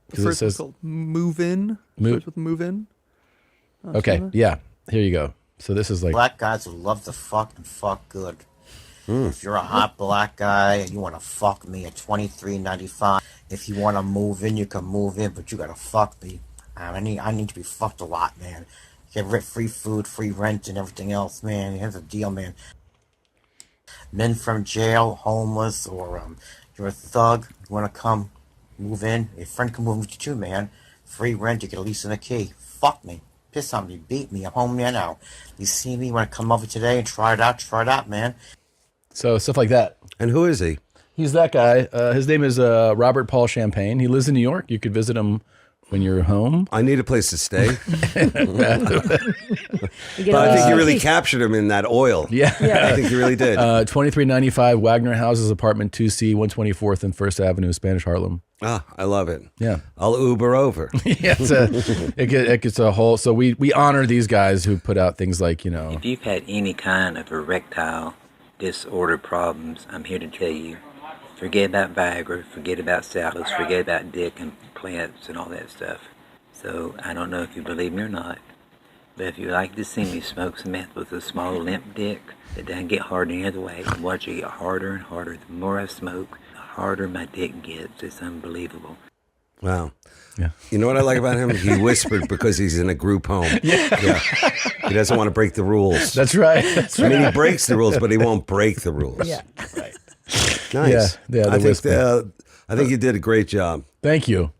The first one's called Move In. Starts with Move In. Okay. Yeah. Here you go. So this is like. Black guys who love to fuck and fuck good. If you're a hot black guy and you want to fuck me at $23.95, if you want to move in, you can move in, but you gotta fuck me. I need to be fucked a lot, man. Get free food, free rent, and everything else, man. Here's the deal, man. Men from jail, homeless, or you're a thug, you want to come move in, your friend can move with you too, man. Free rent, you get a lease and a key. Fuck me. Piss on me, beat me, I'm home here now. You see me, you want to come over today and try it out, man. So stuff like that. And who is he? He's that guy. His name is Robert Paul Champagne. He lives in New York. You could visit him when you're home. I need a place to stay. But get I think you a really piece. captured him in that oil. Yeah. I think you really did. 2395 Wagner Houses, apartment 2C, 124th and 1st Avenue, Spanish Harlem. Ah, I love it. Yeah. I'll Uber over. Yeah, it gets a whole. So we honor these guys who put out things like, If you've had any kind of erectile disorder problems, I'm here to tell you, forget about Viagra, forget about salads, forget about dick and plants and all that stuff. So I don't know if you believe me or not, but if you like to see me smoke some meth with a small limp dick that doesn't get hard any other way, and watch it get harder and harder. The more I smoke, the harder my dick gets. It's unbelievable. Wow. Yeah. You know what I like about him? He whispered because he's in a group home. Yeah. He doesn't want to break the rules. That's right. I mean, he breaks the rules, but he won't break the rules. Yeah. Right. Nice. Yeah, I think you did a great job. Thank you.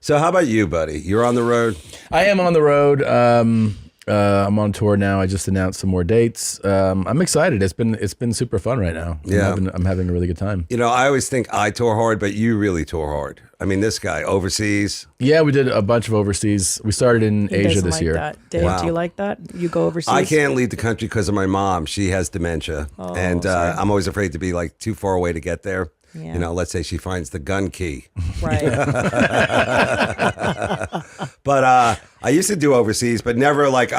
So how about you, buddy? You're on the road? I am on the road. I'm on tour now. I just announced some more dates. I'm excited. It's been super fun right now. Yeah. I'm having a really good time. You know, I always think I tour hard, but you really tour hard. I mean, this guy, overseas. Yeah, we did a bunch of overseas. We started in He Asia doesn't this like year. that. Dave, Wow. do you like that? You go overseas? I can't leave the country because of my mom. She has dementia. Oh, and sorry. I'm always afraid to be like too far away to get there. Yeah. You know, let's say she finds the gun key. Right. But I used to do overseas, but never like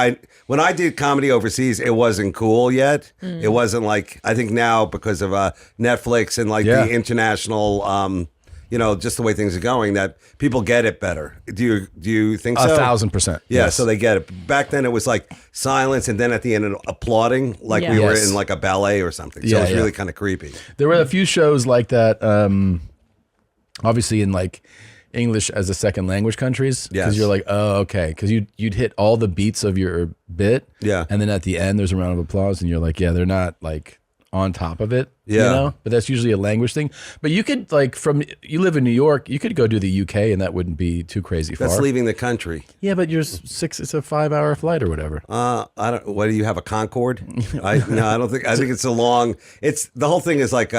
when I did comedy overseas, it wasn't cool yet. It wasn't like, I think now because of Netflix and like the international, you know, just the way things are going, that people get it better. Do you think so? 1,000%. Yeah, Yes. so they get it. Back then it was like silence and then at the end applauding like we were Yes. in like a ballet or something. So it's really kind of creepy. There were a few shows like that, obviously in like English as a second language countries. Because Yes. you're like, oh, okay. Because you'd hit all the beats of your bit. Yeah. And then at the end, there's a round of applause. And you're like, yeah, they're not like on top of it. Yeah. You know? But that's usually a language thing. But you could like you live in New York, you could go to the UK and that wouldn't be too crazy far. That's leaving the country. Yeah, but it's a 5-hour flight or whatever. I don't. What do you have, a Concorde? I don't think. I think it's a long. It's the whole thing is like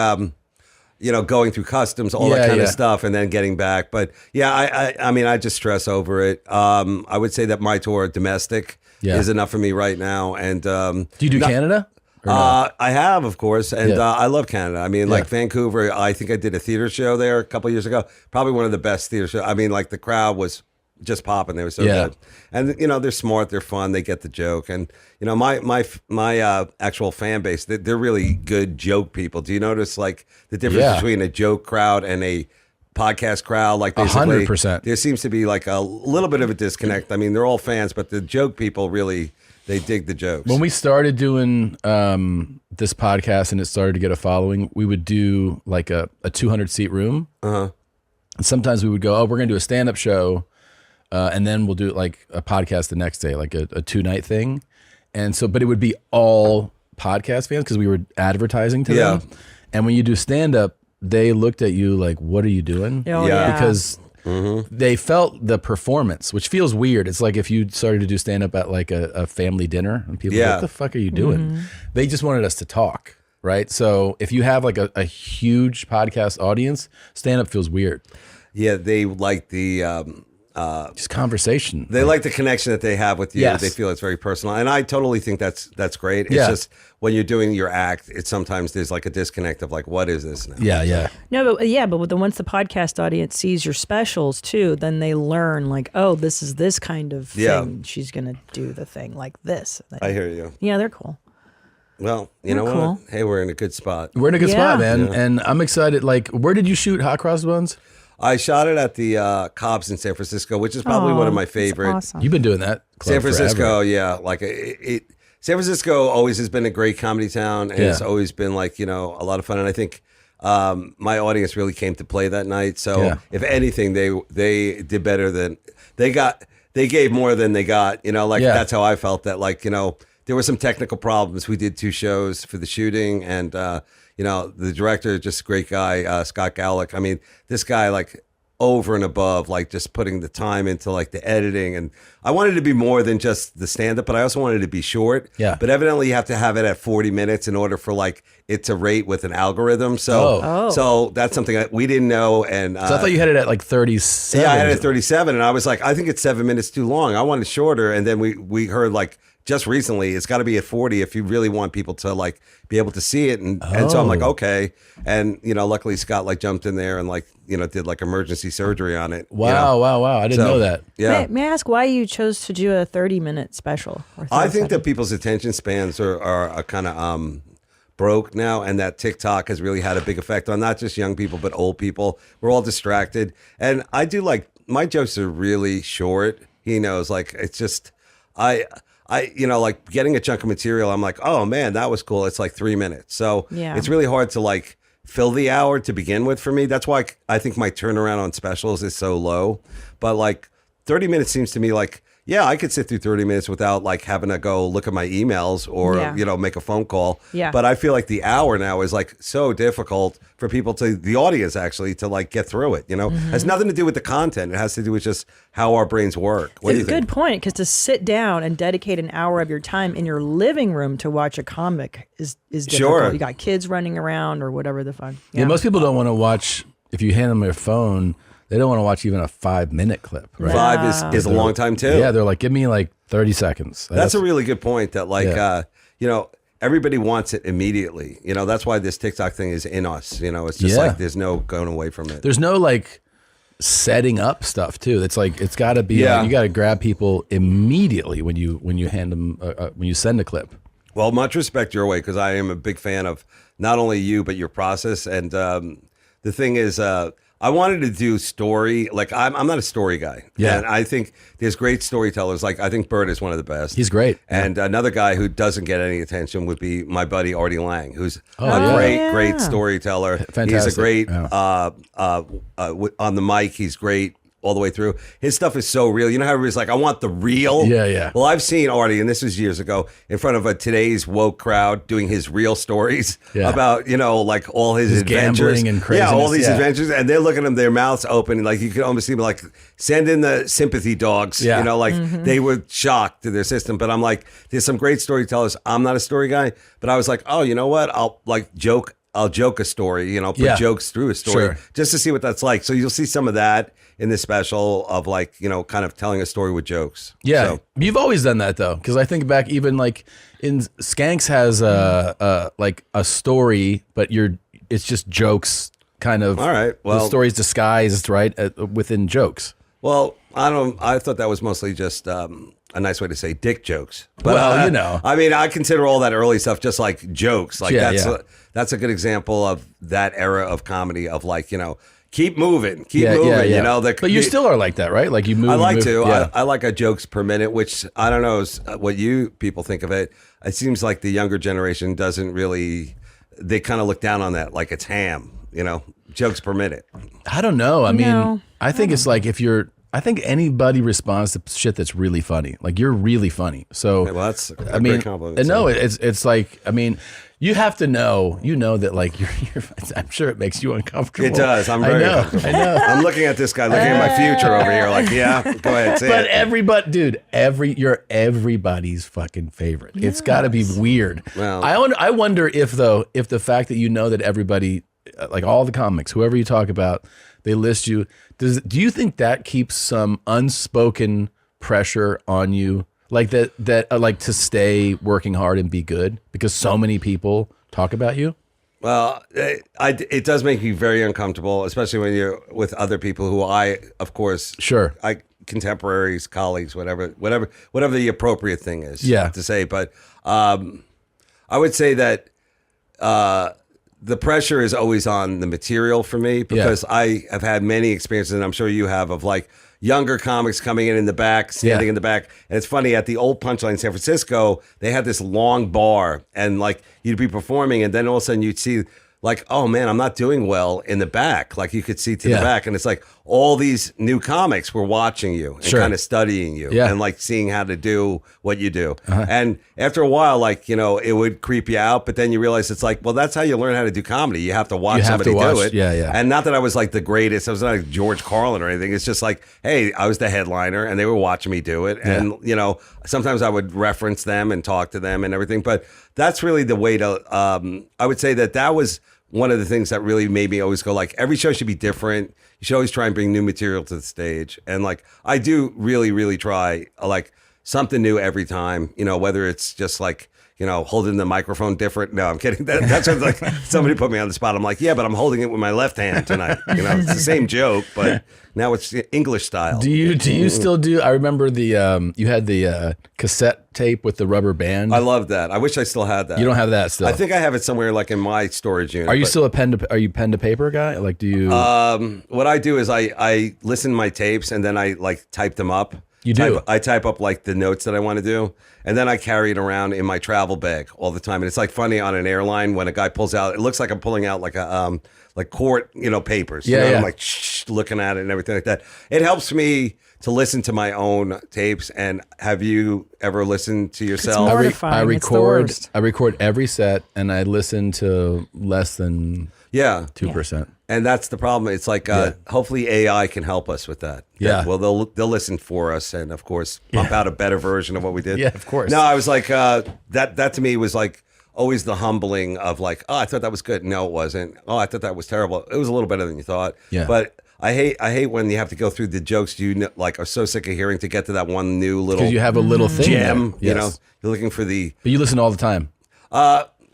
you know, going through customs, all that kind of stuff, and then getting back. But yeah, I mean, I just stress over it. I would say that my tour domestic is enough for me right now. And do you do Canada? Or no? I have, of course, and I love Canada. I mean, like Vancouver, I think I did a theater show there a couple of years ago. Probably one of the best theater shows. I mean, like the crowd was just popping. They were so good. And, they're smart. They're fun. They get the joke. And, my actual fan base, they're really good joke people. Do you notice, like, the difference between a joke crowd and a podcast crowd? Like, basically, 100%. There seems to be, like, a little bit of a disconnect. I mean, they're all fans, but the joke people really... They dig the jokes. When we started doing this podcast and it started to get a following, we would do like a 200-seat room. And sometimes we would go, we're going to do a stand-up show, and then we'll do like a podcast the next day, like a 2-night thing. And so, but it would be all podcast fans because we were advertising to them. And when you do stand-up, they looked at you like, what are you doing? Because... they felt the performance, which feels weird. It's like if you started to do stand-up at like a family dinner and people are like, what the fuck are you doing? They just wanted us to talk, right? So if you have like a huge podcast audience, stand-up feels weird. Yeah, they like the... just conversation. They like the connection that they have with you. Yes. They feel it's very personal. And I totally think that's great. It's just when you're doing your act, it's sometimes there's like a disconnect of like, what is this now? No, but once the podcast audience sees your specials too, then they learn like, oh, this is this kind of thing. She's going to do the thing like this. I hear you. Yeah, they're cool. Well, you know what? Hey, we're in a good spot. We're in a good spot, man. And I'm excited. Like, where did you shoot Hot Cross Buns? I shot it at the Cobb's in San Francisco, which is probably one of my favorite. Awesome. You've been doing that club San Francisco, forever. like San Francisco always has been a great comedy town, and it's always been like, a lot of fun. And I think my audience really came to play that night. So if anything, they did better than they gave more than they got. That's how I felt. That there were some technical problems. We did 2 shows for the shooting, and the director, just a great guy, Scott Galick. I mean, this guy, like, over and above, like, just putting the time into, like, the editing. And I wanted to be more than just the stand-up, but I also wanted to be short. Yeah. But evidently, you have to have it at 40 minutes in order for, like, it to rate with an algorithm. So so that's something that we didn't know. And so I thought you had it at, like, 37. Yeah, I had it at 37. And I was like, I think it's 7 minutes too long. I wanted shorter. And then we heard, like, just recently, it's got to be at 40 if you really want people to like be able to see it. And so I'm like, okay. And, luckily Scott like jumped in there and like, did like emergency surgery on it. Wow. I didn't know that. Yeah. May I ask why you chose to do a 30-minute special? I think that people's attention spans are kind of broke now, and that TikTok has really had a big effect on not just young people, but old people. We're all distracted. And I do like, my jokes are really short. He knows, like, it's just, I like getting a chunk of material, I'm like, oh man, that was cool. It's like 3 minutes. So it's really hard to like fill the hour to begin with for me. That's why I think my turnaround on specials is so low. But like 30 minutes seems to me like, I could sit through 30 minutes without like having to go look at my emails or, make a phone call. Yeah. But I feel like the hour now is like so difficult for people the audience actually to like get through it, It has nothing to do with the content. It has to do with just how our brains work. What do you think? Good point, because to sit down and dedicate an hour of your time in your living room to watch a comic is difficult. Sure. You got kids running around or whatever the fuck. Yeah, most people don't want to watch, if you hand them their phone, they don't want to watch even a 5-minute clip. Right? 5 is a long time too. Yeah, they're like, give me like 30 seconds. That's a really good point that like, everybody wants it immediately. That's why this TikTok thing is in us. It's just like there's no going away from it. There's no like setting up stuff too. It's like, it's got to be, like, you got to grab people immediately when you hand them, when you send a clip. Well, much respect your way, because I am a big fan of not only you, but your process. And the thing is, I wanted to do story. Like, I'm not a story guy. Yeah. And I think there's great storytellers. Like, I think Bert is one of the best. He's great. And another guy who doesn't get any attention would be my buddy Artie Lang, who's a great storyteller. Fantastic. He's a great, on the mic, he's great all the way through. His stuff is so real. You know how everybody's like, I want the real? Yeah. Well, I've seen Artie, and this was years ago, in front of a today's woke crowd doing his real stories about, like all his adventures. Gambling and craziness. Yeah, all these adventures. And they're looking at them, their mouths open. Like, you can almost see them like, send in the sympathy dogs. Yeah. They were shocked to their system. But I'm like, there's some great storytellers. I'm not a story guy. But I was like, oh, you know what? I'll joke a story, put jokes through a story just to see what that's like. So you'll see some of that in this special of like, kind of telling a story with jokes. Yeah. So. You've always done that though. Cause I think back even like in Skanks has like a story, but it's just jokes kind of. All right. Well, the story's disguised, right? Within jokes. Well, I thought that was mostly just a nice way to say dick jokes. But, well, I mean, I consider all that early stuff just like jokes. Like that's a good example of that era of comedy of like, keep moving, keep moving. But you still are like that, right? Like you move. I like move, to. Yeah. I like a jokes per minute, which I don't know is what you people think of it. It seems like the younger generation doesn't really. They kind of look down on that, like it's ham. Jokes per minute. I don't know. I mean, I think it's like I think anybody responds to shit that's really funny. Like you're really funny. So well, that's a great compliment. No, it's like, I mean, you have to know, that like you're I'm sure it makes you uncomfortable. It does. I'm very uncomfortable. I know. I'm looking at this guy, looking at my future over here. Like, yeah, go ahead, say but it. everybody, dude, you're everybody's fucking favorite. Yes. It's got to be weird. Well, I wonder if the fact that that everybody, like all the comics, whoever you talk about, they list you. Do you think that keeps some unspoken pressure on you, like that like to stay working hard and be good because so many people talk about you? Well, it does make you very uncomfortable, especially when you're with other people who of course, contemporaries, colleagues, whatever the appropriate thing is to say. But I would say that the pressure is always on the material for me because I have had many experiences, and I'm sure you have, of like younger comics coming in the back, standing in the back. And it's funny, at the old Punchline in San Francisco, they had this long bar, and like you'd be performing, and then all of a sudden you'd see like, oh man, I'm not doing well in the back. Like you could see to the back, and it's like all these new comics were watching you and kind of studying you and like seeing how to do what you do. And after a while, like, it would creep you out, but then you realize it's like, well, that's how you learn how to do comedy. You have to watch somebody do it. And not that I was like the greatest. I was not like George Carlin or anything. It's just like, hey, I was the headliner and they were watching me do it. And, sometimes I would reference them and talk to them and everything. But that's really the way to, I would say that was one of the things that really made me always go like, every show should be different. You should always try and bring new material to the stage. And like, I do really, really try like something new every time, whether it's just like, holding the microphone different. No, I'm kidding. That's what, like somebody put me on the spot. I'm like, yeah, but I'm holding it with my left hand tonight. It's the same joke, but now it's English style. Do you still do? I remember you had the cassette tape with the rubber band. I love that. I wish I still had that. You don't have that still? I think I have it somewhere like in my storage unit. Are you still pen to paper guy? Like, do you? What I do is I listen to my tapes and then I like type them up. You do? I type up like the notes that I want to do, and then I carry it around in my travel bag all the time. And it's like funny on an airline when a guy pulls out, it looks like I'm pulling out like a like court papers. I'm like looking at it and everything like that. It helps me to listen to my own tapes. And have you ever listened to yourself? I record every set and I listen to less than 2%. And that's the problem. It's like hopefully AI can help us with that. Yeah. Well, they'll listen for us and of course pump out a better version of what we did. Yeah, of course. No, I was like that to me was like always the humbling of like, oh, I thought that was good. No, it wasn't. Oh, I thought that was terrible. It was a little better than you thought. Yeah. But I hate when you have to go through the jokes like are so sick of hearing to get to that one new little, because you have a little thing gem. Yes. You're looking for the. But you listen all the time.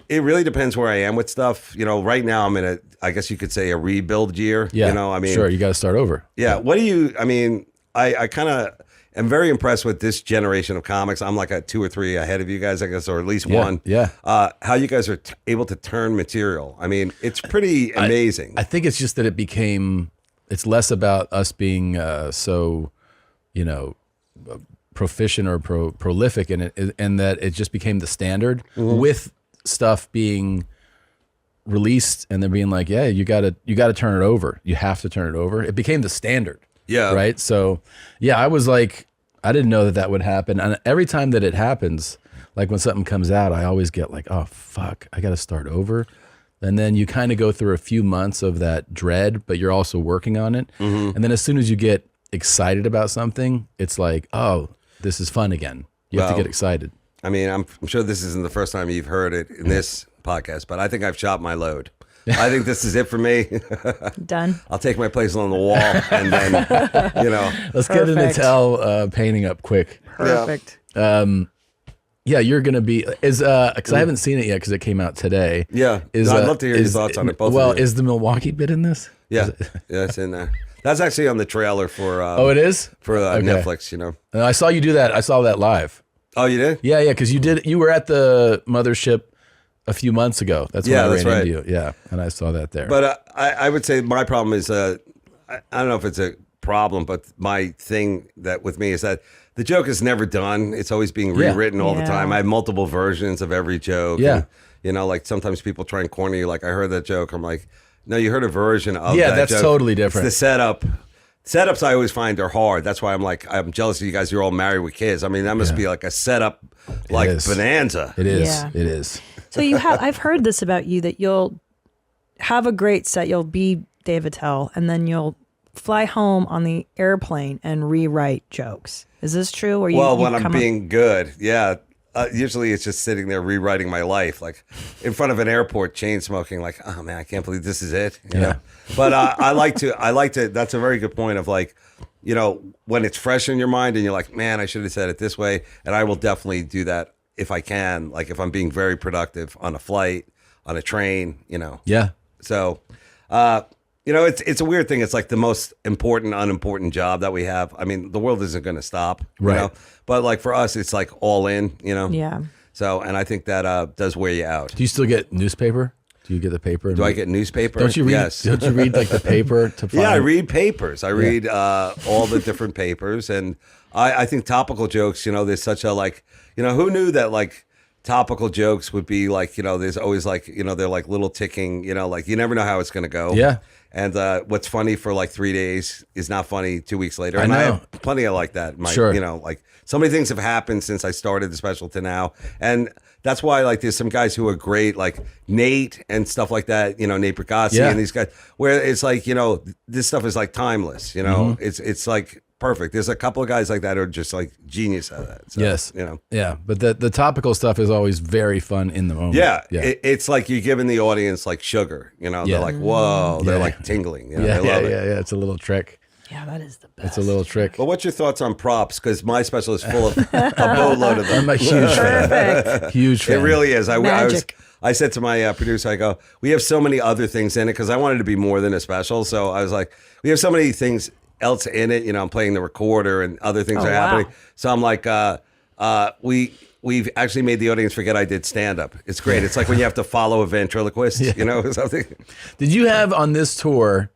It really depends where I am with stuff. Right now I'm in I guess you could say a rebuild year. Yeah. Sure, you got to start over. Yeah. What do you? I mean, I kind of am very impressed with this generation of comics. I'm like a 2 or 3 ahead of you guys, I guess, or at least one. Yeah. How you guys are able to turn material. I mean, it's pretty amazing. I think it's just that it's less about us being so, proficient or prolific in it, and that it just became the standard with stuff being released and they're being like, yeah, you got to turn it over. You have to turn it over. It became the standard. Yeah. Right. So yeah, I was like, I didn't know that would happen. And every time that it happens, like when something comes out, I always get like, oh fuck, I got to start over. And then you kind of go through a few months of that dread, but you're also working on it. And then as soon as you get excited about something, it's like, oh, this is fun again. You have to get excited. I mean, I'm sure this isn't the first time you've heard it in this podcast, but I think I've shot my load. I think this is it for me. Done. I'll take my place on the wall and then, Let's get an Attell painting up quick. Perfect. Yeah, you're gonna be because I haven't seen it yet because it came out today. Yeah, I'd love to hear your thoughts on it. Both. Well, is the Milwaukee bit in this? Yeah, yeah, it's in there. That's actually on the trailer for. Oh, it is for Okay. Netflix. You know, I saw you do that. I saw that live. Oh, you did? Yeah, because you were at the mothership a few months ago. That's when I ran into you. Yeah, and I saw that there. But I would say my problem is I don't know if it's a problem, but my thing that with me is that the joke is never done. It's always being rewritten all the time. I have multiple versions of every joke. Yeah. And, you know, like sometimes people try and corner you. Like I heard that joke. I'm like, no, you heard a version of that Yeah, that's joke. totally different. It's the setup. Setups I always find are hard. That's why I'm jealous of you guys. You're all married with kids. I mean, that must be like a setup, like bonanza. It is. Yeah. It is. So I've heard this about you, that you'll have a great set. You'll be Dave Attell, and then you'll fly home on the airplane and rewrite jokes. Is this true? Or When I'm being good, yeah. Usually it's just sitting there rewriting my life, like in front of an airport, chain smoking, like, oh man, I can't believe this is it. You know? But I like to, that's a very good point of like, you know, when it's fresh in your mind and you're like, man, I should have said it this way. And I will definitely do that if I can, like if I'm being very productive on a flight, on a train, you know. Yeah. So, you know, it's a weird thing. It's like the most important, unimportant job that we have. I mean, the world isn't going to stop, you know? But like for us, it's like all in, you know? Yeah. So, and I think that does wear you out. Do you still get newspaper? Do you get the paper? Do I get newspaper? Don't you read? Yes. Don't you read like the paper to find? Yeah, I read papers. I read all the different papers, and I think topical jokes. You know, there's such a like. You know, who knew that like topical jokes would be like. You know, there's always like. You know, they're like little ticking. You know, like you never know how it's going to go. Yeah. And what's funny for like 3 days is not funny 2 weeks later. I And know. I have plenty of like that. Sure. You know, like so many things have happened since I started the special to now. And that's why like there's some guys who are great, like Nate and stuff like that, you know, Nate Brigazzi and these guys, where it's like, you know, this stuff is like timeless, you know, it's like perfect. There's a couple of guys like that who are just like genius at that. So, yes. You know. Yeah. But the topical stuff is always very fun in the moment. Yeah. It's like you're giving the audience like sugar, you know, they're like, whoa, they're like tingling. You know, they love it. Yeah. It's a little trick. Yeah, that is the best. It's a little trick. Well, what's your thoughts on props? Because my special is full of a boatload of them. I'm a huge fan. Huge fan. It really is. Magic. I said to my producer, I go, we have so many other things in it because I wanted to be more than a special. So I was like, we have so many things else in it. You know, I'm playing the recorder and other things are happening. So I'm like, we've actually made the audience forget I did stand up. It's great. It's like when you have to follow a ventriloquist, you know, something. Did you have on this tour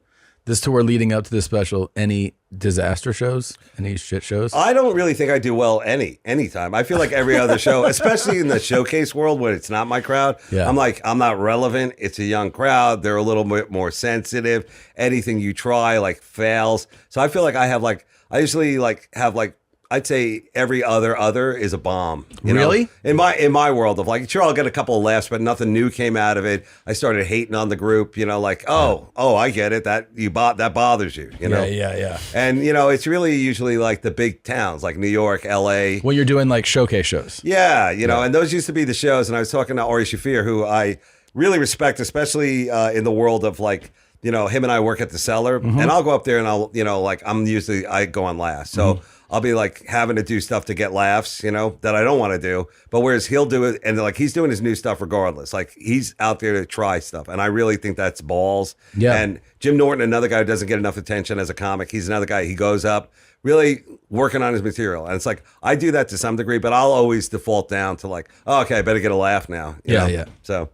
leading up to this special, any disaster shows, any shit shows? I don't really think I do well anytime. I feel like every other show, especially in the showcase world when it's not my crowd, I'm like, I'm not relevant. It's a young crowd. They're a little bit more sensitive. Anything you try like fails. So I feel like I usually like have like, I'd say every other is a bomb. You know? Really? In my world of like, sure, I'll get a couple of laughs, but nothing new came out of it. I started hating on the group, you know, like, oh, I get it. That bothers you, you know? Yeah. And, you know, it's really usually like the big towns like New York, LA. When you're doing like showcase shows. Yeah, you know, and those used to be the shows. And I was talking to Ari Shaffir, who I really respect, especially in the world of like, you know, him and I work at the cellar, and I'll go up there and I'll, you know, like I go on last. So I'll be like having to do stuff to get laughs, you know, that I don't want to do. But whereas he'll do it, and like he's doing his new stuff regardless. Like he's out there to try stuff. And I really think that's balls. Yeah. And Jim Norton, another guy who doesn't get enough attention as a comic, he's another guy, he goes up really working on his material. And it's like, I do that to some degree, but I'll always default down to like, oh, okay, I better get a laugh now. You know? Yeah. So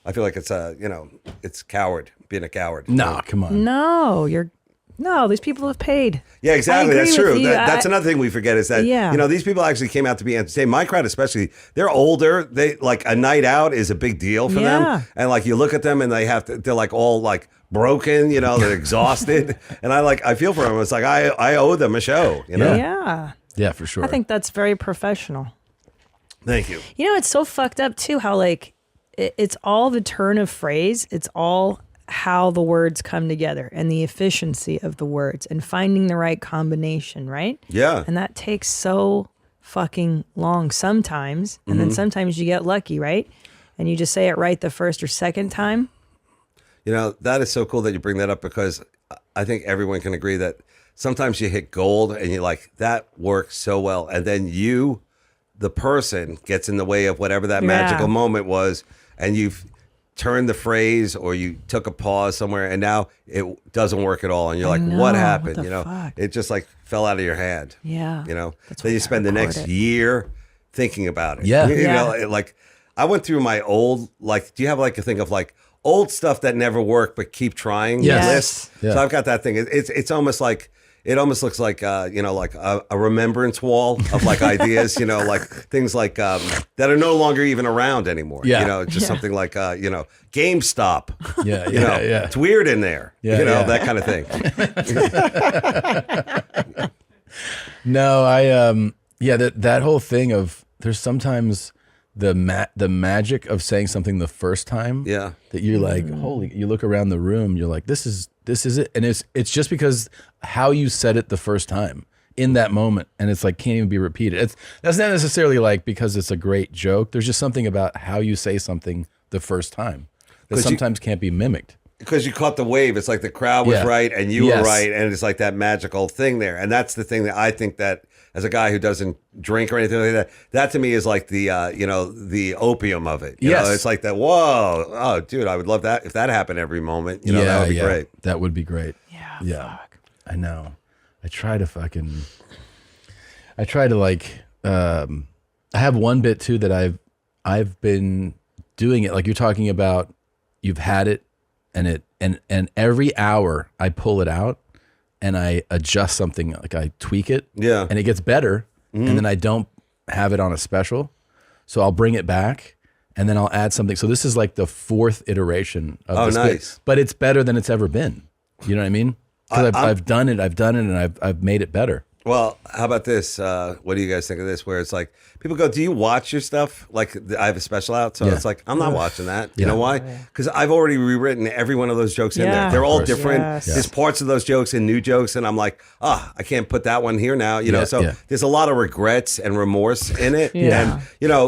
I feel like it's you know, it's being a coward. No, come on. No, these people have paid. Yeah, exactly. That's true. That's another thing we forget is that, Yeah. you know, these people actually came out to be entertained. My crowd especially, they're older. They like a night out is a big deal for them. And like you look at them and they're like all like broken, you know, they're exhausted. And I feel for them. It's like I owe them a show, you know? Yeah. Yeah, for sure. I think that's very professional. Thank you. You know, it's so fucked up too how like it's all the turn of phrase. It's all how the words come together and the efficiency of the words and finding the right combination, right? Yeah. And that takes so fucking long sometimes. And then sometimes you get lucky, right? And you just say it right the first or second time. You know, that is so cool that you bring that up because I think everyone can agree that sometimes you hit gold and you're like, that works so well. And then you the person gets in the way of whatever that magical moment was, and you've turned the phrase or you took a pause somewhere, and now it doesn't work at all, and you're like, what happened? Fuck? It just like fell out of your hand. Yeah. Then you spend the next year thinking about it. Yeah. You know, like I went through my old, like, do you have like a thing of like old stuff that never worked but keep trying list? Yeah. So I've got that thing. It's almost like, it almost looks like, like a remembrance wall of like ideas, like things like that are no longer even around anymore. Yeah. Just something like, GameStop. Yeah. It's weird in there. Yeah, that kind of thing. No, that whole thing of there's sometimes the magic of saying something the first time. Yeah. That you're like, holy, you look around the room, you're like, this is it. And it's just because how you said it the first time in that moment, and it's like can't even be repeated. That's not necessarily like because it's a great joke. There's just something about how you say something the first time that sometimes can't be mimicked. Because you caught the wave. It's like the crowd was right and you were right, and it's like that magical thing there. And that's the thing that I think that as a guy who doesn't drink or anything like that to me is like the the opium of it. You know, it's like that. Whoa, oh, dude, I would love that if that happened every moment. That would be great. That would be great. Yeah. Fuck. I know. I try to like. I have one bit too that I've been doing it like you're talking about. You've had it, and every hour I pull it out. And I adjust something, like I tweak it, and it gets better, and then I don't have it on a special, so I'll bring it back, and then I'll add something. So this is like the 4th iteration of this bit, but it's better than it's ever been. You know what I mean? Because I've done it, and I've made it better. Well, how about this? What do you guys think of this? Where it's like people go, "Do you watch your stuff?" Like I have a special out, so it's like I'm not watching that. You know why? Because I've already rewritten every one of those jokes in there. They're all different. There's parts of those jokes and new jokes, and I'm like, I can't put that one here now. You know, so there's a lot of regrets and remorse in it. And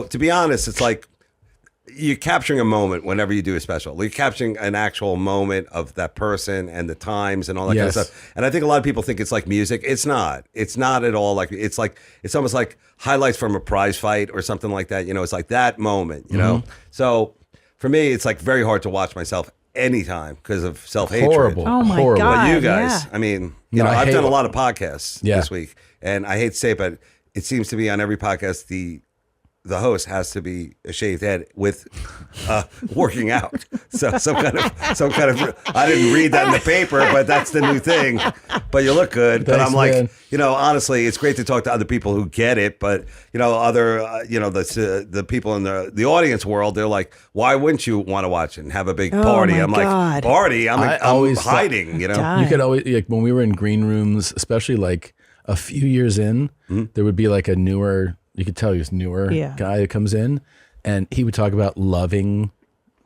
to be honest, it's like you're capturing a moment whenever you do a special. You're capturing an actual moment of that person and the times and all that kind of stuff. And I think a lot of people think it's like music. It's not. It's not at all like it's almost like highlights from a prize fight or something like that. It's like that moment, you know? So for me, it's like very hard to watch myself anytime because of self-hatred. Horrible. Oh my Horrible. God. But you guys, I mean, I've done a lot of podcasts Yeah. this week, and I hate to say it, but it seems to be on every podcast the host has to be a shaved head with working out. So some kind of I didn't read that in the paper, but that's the new thing. But you look good. But Thanks, I'm like, man. honestly, it's great to talk to other people who get it. But other the people in the audience world, they're like, why wouldn't you want to watch it and have a big party? I'm like, party? I'm always hiding. You could always like when we were in green rooms, especially like a few years in, there would be like a newer. You could tell he was newer guy that comes in, and he would talk about loving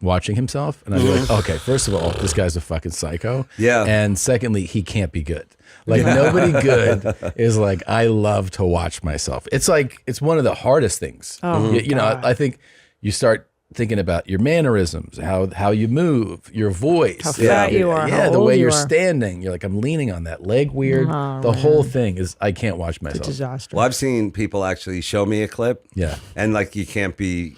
watching himself. And I'd be like, okay, first of all, this guy's a fucking psycho. Yeah. And secondly, he can't be good. Like nobody good is like, I love to watch myself. It's like, it's one of the hardest things. Oh, you know, I think you start thinking about your mannerisms, how you move, your voice, how fat you are, how the old way you you're are. standing. You're like, I'm leaning on that leg weird. Oh, the man. whole thing is, I can't watch myself. It's a disaster. Well, I've seen people actually show me a clip. Yeah. And like, you can't be,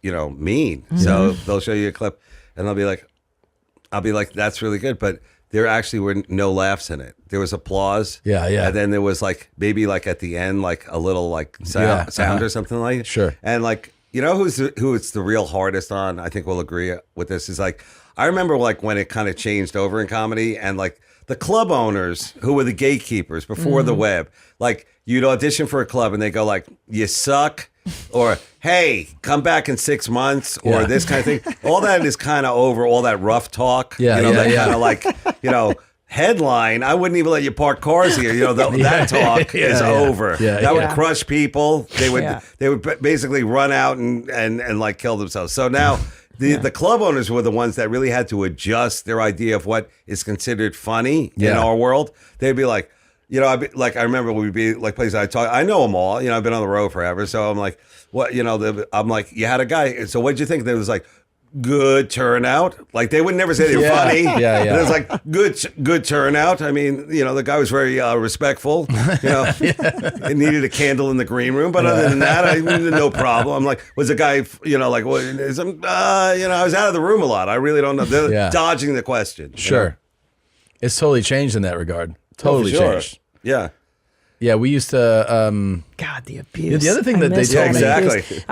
mean. So they'll show you a clip and I'll be like, that's really good. But there actually were no laughs in it. There was applause. Yeah. And then there was like, maybe like at the end, like a little like sound or something like that. Sure. And like, who it's the real hardest on, I think we'll agree with this, is like, I remember like when it kind of changed over in comedy and like the club owners who were the gatekeepers before the web, like you'd audition for a club and they go like, you suck, or hey, come back in 6 months, or this kind of thing. All that is kind of over, all that rough talk, kind of like, headline, I wouldn't even let you park cars here. That talk is over. That would crush people. They would basically run out and like kill themselves. So now the club owners were the ones that really had to adjust their idea of what is considered funny in our world. They'd be like, I remember we'd be like places I know them all. I've been on the road forever. So I'm like, what, I'm like, you had a guy. So what'd you think? There was like, good turnout. Like they would never say they were funny. Yeah. But it was like good turnout. I mean, the guy was very respectful. It needed a candle in the green room, but other than that, I no problem. I'm like, was the guy, like, what is him? I was out of the room a lot. I really don't know. They're dodging the question. Sure. It's totally changed in that regard. Totally changed. Yeah. Yeah, we used to. God, the abuse. The other thing that they told me. Exactly.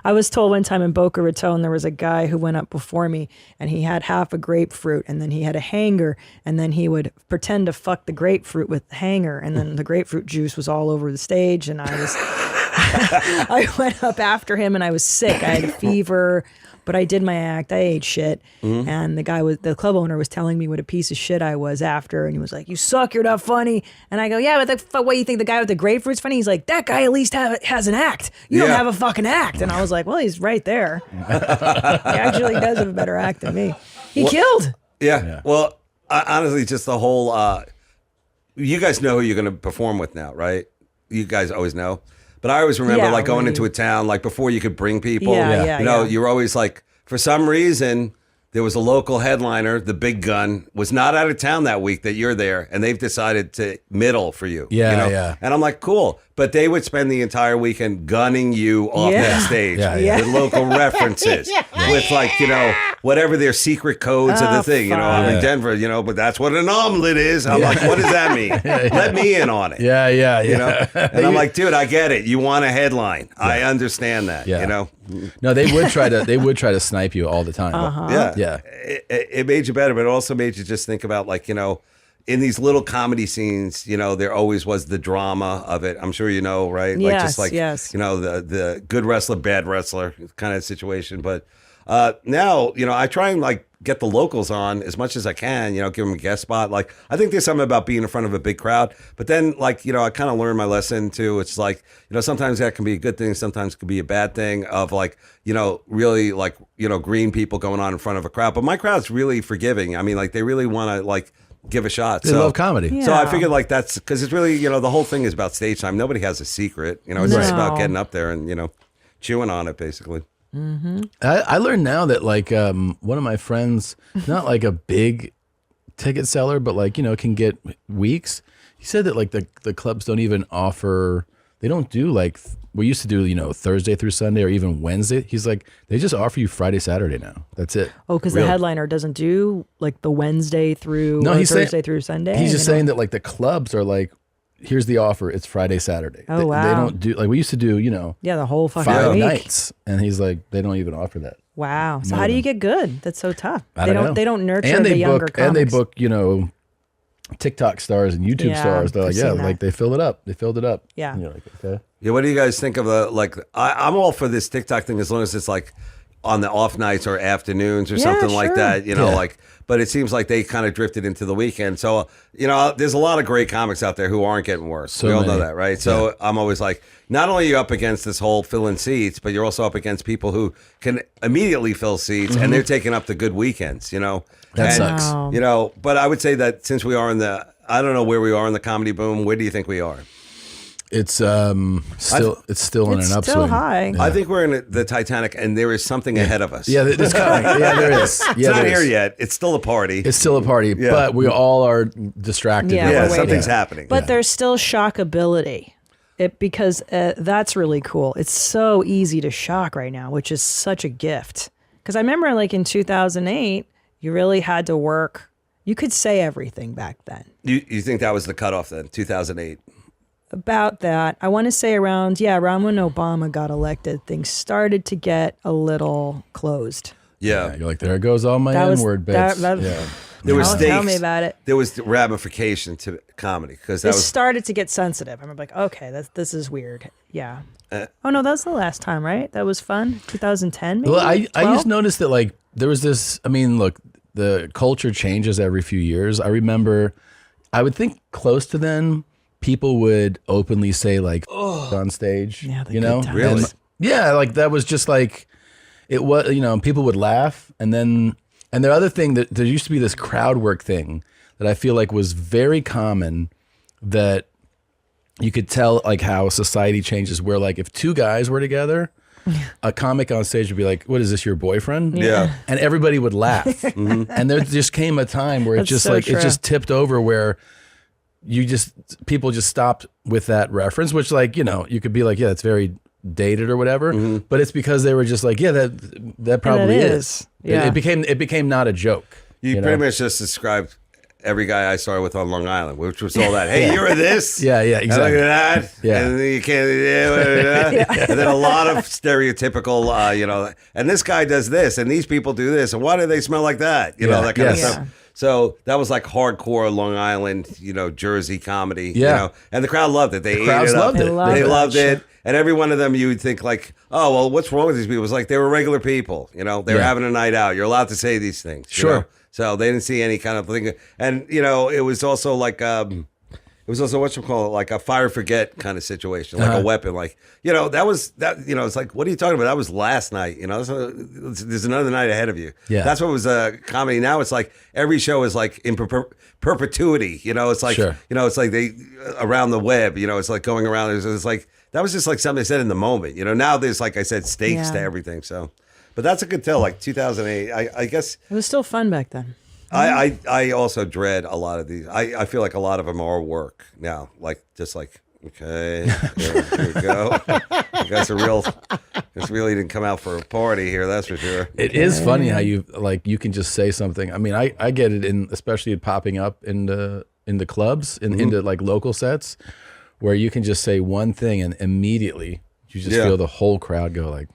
I was told one time in Boca Raton there was a guy who went up before me and he had half a grapefruit and then he had a hanger and then he would pretend to fuck the grapefruit with the hanger and then the grapefruit juice was all over the stage and I went up after him and I was sick. I had a fever. But I did my act. I ate shit. Mm-hmm. And the club owner was telling me what a piece of shit I was after. And he was like, you suck, you're not funny. And I go, yeah, but what do you think the guy with the grapefruit's funny? He's like, that guy at least has an act. You don't have a fucking act. And I was like, well, he's right there. He actually does have a better act than me. He killed. Yeah. Well, honestly, just the whole, you guys know who you're going to perform with now, right? You guys always know. But I always remember going into a town, like before you could bring people, you were always like, for some reason, there was a local headliner, the big gun, was not out of town that week that you're there, and they've decided to middle for you. Yeah. And I'm like, cool. But they would spend the entire weekend gunning you off that stage with local references, with whatever their secret codes of the thing. I'm in Denver, but that's what an omelet is. I'm like, what does that mean? Let me in on it. Yeah. And I'm like, dude, I get it. You want a headline. I understand that. No, they would try to snipe you all the time. Yeah. It made you better, but it also made you just think about in these little comedy scenes, there always was the drama of it. I'm sure right? Yes, the good wrestler, bad wrestler kind of situation. But now, I try and get the locals on as much as I can, give them a guest spot. I think there's something about being in front of a big crowd. But then, I kind of learned my lesson too. It's sometimes that can be a good thing. Sometimes it can be a bad thing of really green people going on in front of a crowd. But my crowd's really forgiving. I mean, they really want to give a shot. They love comedy. So I figured that's because it's really, the whole thing is about stage time. Nobody has a secret. It's just about getting up there and, chewing on it basically. Mm-hmm. I learned now that one of my friends, not a big ticket seller, but can get weeks. He said that the clubs don't even offer, they don't do we used to do, Thursday through Sunday or even Wednesday. He's like, they just offer you Friday, Saturday now. That's it. Oh, because the headliner doesn't do the Wednesday through Thursday through Sunday? He's just saying that the clubs are here's the offer. It's Friday, Saturday. Oh, wow. They don't do, we used to do, the whole fucking 5 week. nights. And he's like, they don't even offer that. Wow. So how do you get good? That's so tough. They don't nurture the younger comics. And they book, TikTok stars and YouTube stars. They're like, they filled it up. They filled it up. Yeah. And you're like, okay. Yeah, what do you guys think of I'm all for this TikTok thing as long as it's on the off nights or afternoons or something like that, but it seems like they kind of drifted into the weekend. So, there's a lot of great comics out there who aren't getting worse. We all know that, right? So I'm always not only are you up against this whole filling seats, but you're also up against people who can immediately fill seats and they're taking up the good weekends, That sucks. But I would say that since we are I don't know where we are in the comedy boom. Where do you think we are? It's still on an upswing. Still high. I think we're in the Titanic, and there is something ahead of us. Yeah, it's coming. Yeah, there is. It's not here yet. It's still a party. It's still a party, but we all are distracted. Yeah, something's happening. But there's still shockability. Because that's really cool. It's so easy to shock right now, which is such a gift. Because I remember in 2008, you really had to work. You could say everything back then. You think that was the cutoff then, 2008? About that, I want to say around when Obama got elected, things started to get a little closed. Yeah. You're like, there goes all my N-word bits. There was stakes. Tell me about it. There was ramification to comedy because that started to get sensitive. I'm like, okay, this is weird. Yeah. Oh no, that's the last time, right? That was fun. 2010, maybe. Well, I just noticed that there was this. I mean, look, the culture changes every few years. I remember, I would think close to then, people would openly say on stage. Yeah, really. That was just it was. People would laugh, and then. And the other thing that there used to be this crowd work thing that I feel was very common, that you could tell how society changes, where if two guys were together a comic on stage would be like, "What is this, your boyfriend?" Yeah. And everybody would laugh. And there just came a time where That's so it true. just tipped over where people just stopped with that reference, which you could be like, yeah, it's very dated or whatever, but it's because they were just like, yeah, that probably is. Yeah. It became not a joke. You pretty much just described every guy I started with on Long Island, which was all that. Hey, you're this. Yeah, exactly. And look at that. Yeah. And then you can't. And then a lot of stereotypical, and this guy does this, and these people do this, and why do they smell like that? That kind of stuff. So that was like hardcore Long Island, Jersey comedy. And the crowd loved it. The crowds loved it. They loved it. And every one of them, you would think like, oh, well, what's wrong with these people? It was like they were regular people. They were having a night out. You're allowed to say these things. Sure. So they didn't see any kind of thing. And, it was also like, like a fire forget kind of situation, like a weapon. Like, it's like, what are you talking about? That was last night. There's another night ahead of you. Yeah. That's what was comedy. Now it's like every show is like in perpetuity. It's like, Sure. It's like they around the web, it's like going around. It's like, that was just like something they said in the moment. Now there's, like I said, stakes to everything. So, but that's a good tell. Like 2008, I guess. It was still fun back then. I also dread a lot of these. I feel like a lot of them are work now. Like, just like, okay, here we go. You guys really didn't come out for a party here, that's for sure. It is funny how you can just say something. I mean, I get it especially popping up in the clubs, into like local sets, where you can just say one thing and immediately you just feel the whole crowd go like,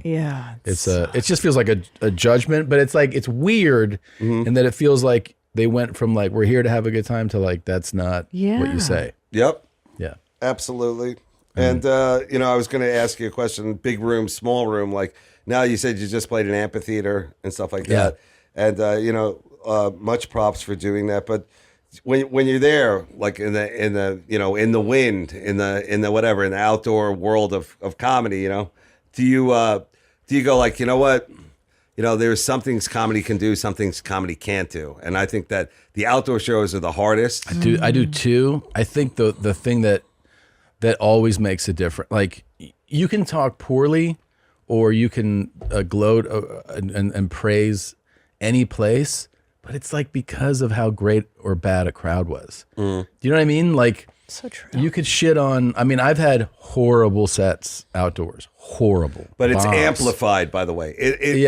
yeah. It just feels like a judgment, but it's like, it's weird in that it feels like they went from like, we're here to have a good time to like, that's not what you say. Yep. Yeah. Absolutely. And, I was going to ask you a question, big room, small room. Like now you said you just played an amphitheater and stuff like that. And, much props for doing that. But when you're there, like in the wind, in the whatever, in the outdoor world of comedy, do you go like, what, there's some things comedy can do, some things comedy can't do, and I think that the outdoor shows are the hardest. I do too. I think the thing that always makes a difference, like you can talk poorly, or you can gloat and praise any place. But it's like because of how great or bad a crowd was. Do you know what I mean? Like, so true. You could shit on. I mean, I've had horrible sets outdoors. Horrible. But it's bombs. Amplified, by the way.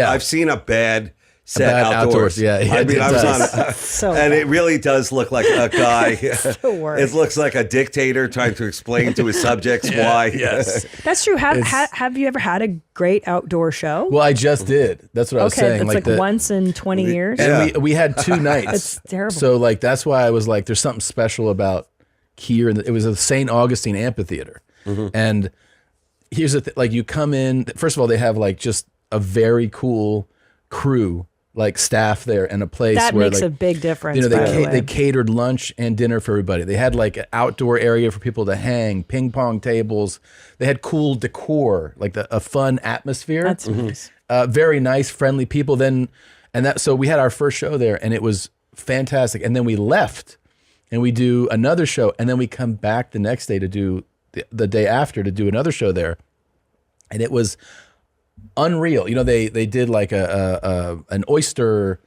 I've seen a bad set outdoors. Yeah. I mean, I was on, so and it really does look like a guy. The worst. It looks like a dictator trying to explain to his subjects why. Yes. That's true. Have you ever had a great outdoor show? Well, I just did. That's what I was saying. It's like once in 20 years. And we had 2 nights. It's terrible. So like that's why I was like, there's something special about here. It was a St. Augustine amphitheater, and here's the thing: like you come in. First of all, they have like just a very cool crew. Like staff there and a place that where makes like, a big difference. They catered lunch and dinner for everybody. They had like an outdoor area for people to hang, ping pong tables. They had cool decor, like a fun atmosphere. That's nice. Very nice, friendly people. So we had our first show there, and it was fantastic. And then we left, and we do another show, and then we come back the next day to do the day after to do another show there, and it was unreal. They did like an oyster,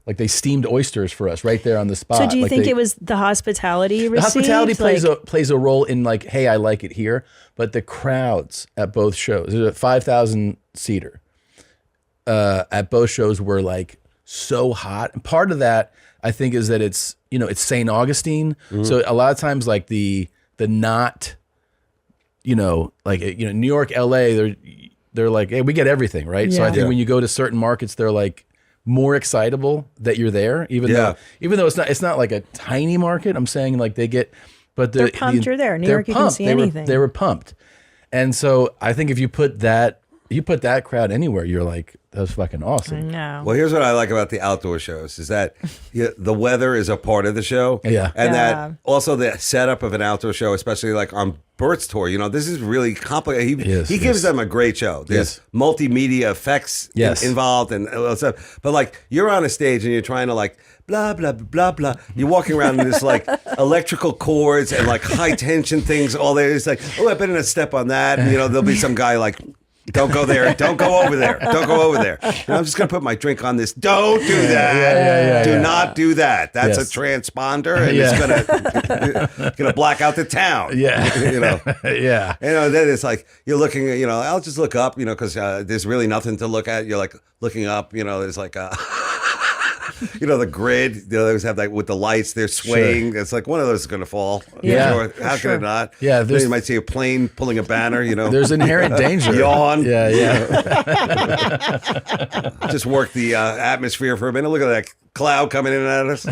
like they steamed oysters for us right there on the spot. So do you think it was the hospitality you received? The hospitality plays a role in like, hey, I like it here, but the crowds at both shows, there's a 5,000 seater at both shows were like so hot. And part of that I think is that it's St. Augustine. So a lot of times like the not, New York, LA, they're like, hey, we get everything, right? So I think when you go to certain markets, they're like more excitable that you're there, even though it's not like a tiny market. I'm saying like they get, but they're pumped you're there. New York, you can see anything. They were pumped, and so I think if you put that crowd anywhere, you're like, that's fucking awesome. No. Well, here's what I like about the outdoor shows is that the weather is a part of the show. Yeah. And that also the setup of an outdoor show, especially like on Bert's tour, this is really complicated. He gives them a great show. There's multimedia effects involved and all that stuff. But like you're on a stage and you're trying to like blah, blah, blah, blah. You're walking around in this like electrical cords and like high tension things all there. It's like, oh, I better not step on that. And there'll be some guy like Don't go there. Don't go over there. Don't go over there. I'm just going to put my drink on this. Don't do that. Do not do that. That's a transponder, and it's going to black out the town. Yeah. You know. Yeah. You know, then it's like you're looking at, I'll just look up, because there's really nothing to look at. You're like looking up, there's like the grid. They always have that with the lights. They're swaying. Sure. It's like one of those is going to fall. Yeah. Sure. How can it not? Yeah. Then you might see a plane pulling a banner. There's inherent danger. Yawn. Yeah. Just work the atmosphere for a minute. Look at that cloud coming in at us.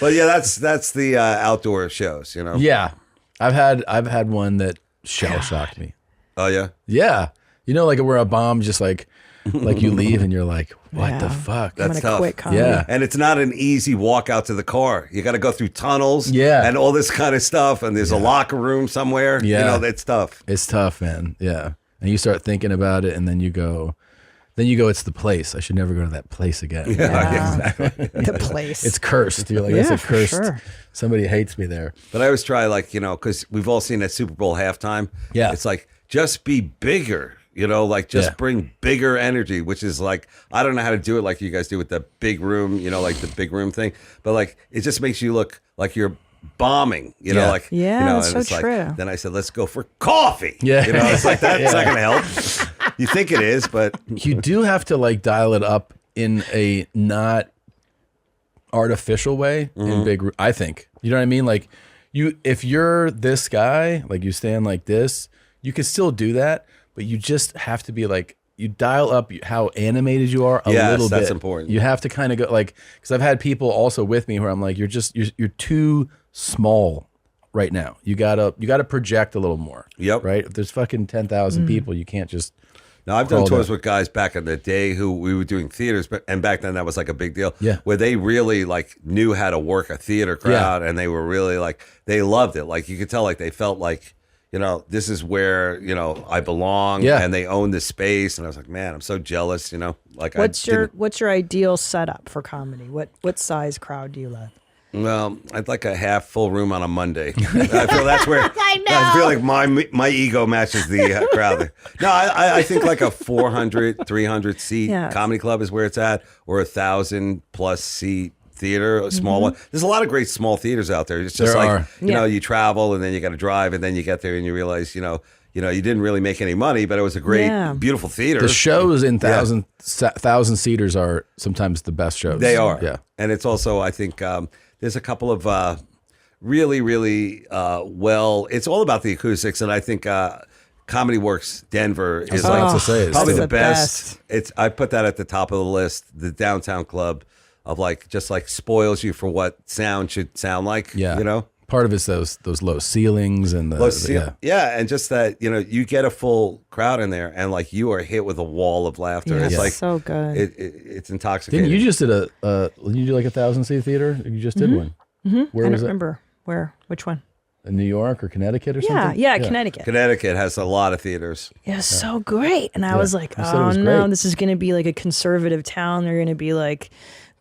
But yeah, that's the outdoor shows. Yeah. I've had one that shell shocked me. Oh yeah. Yeah. Like where a bomb just like you leave and you're like, what the fuck? That's tough. Yeah. And it's not an easy walk out to the car. You got to go through tunnels and all this kind of stuff. And there's a locker room somewhere. Yeah. It's tough. It's tough, man. Yeah. And you start thinking about it and then you go, it's the place. I should never go to that place again. Yeah. Exactly. The place. It's cursed. You're like, that's a cursed. Sure. Somebody hates me there. But I always try because we've all seen that Super Bowl halftime. Yeah. It's like, just be bigger. Bring bigger energy, which is like, I don't know how to do it like you guys do with the big room, like the big room thing. But it just makes you look like you're bombing, that's and so it's true. Like, then I said, let's go for coffee. Yeah. It's like, that's not going to help. You think it is, but. You do have to dial it up in a not artificial way in big, I think. You know what I mean? If you're this guy, you stand like this, you can still do that. But you just have to be you dial up how animated you are a little bit. That's important. You have to kind of go because I've had people also with me where I'm like, you're too small right now. You gotta project a little more. Yep. Right. If there's fucking 10,000 people, you can't just. Now I've done tours with guys back in the day who we were doing theaters, and back then that was a big deal. Yeah. Where they really knew how to work a theater crowd, and they were really they loved it. You could tell they felt this is where, I belong, and they own this space. And I was like, man, I'm so jealous, What's your ideal setup for comedy? What size crowd do you love? Well, I'd like a half full room on a Monday. I feel that's where I feel like my ego matches the crowd there. No, I think a 400, 300 seat comedy club is where it's at, or 1,000+ seat theater, a small one. There's a lot of great small theaters out there. It's just you travel and then you got to drive and then you get there and you realize, you didn't really make any money, but it was a great, beautiful theater. The shows in thousand seaters are sometimes the best shows. They are. Yeah. And it's also, I think, there's a couple of really, really it's all about the acoustics. And I think Comedy Works Denver is probably the best. I put that at the top of the list, the downtown club. Of just spoils you for what sound should sound like. Yeah. Part of it's those low ceilings and and just that you get a full crowd in there and you are hit with a wall of laughter. It's so good. It's intoxicating. Didn't you just did you do 1,000 seat theater? You just did one. Mm-hmm. Where was it? I don't remember where. Which one? In New York or Connecticut or something? Yeah, Connecticut. Connecticut has a lot of theaters. Yeah, so great. And I was like, oh no, this is going to be a conservative town. They're going to be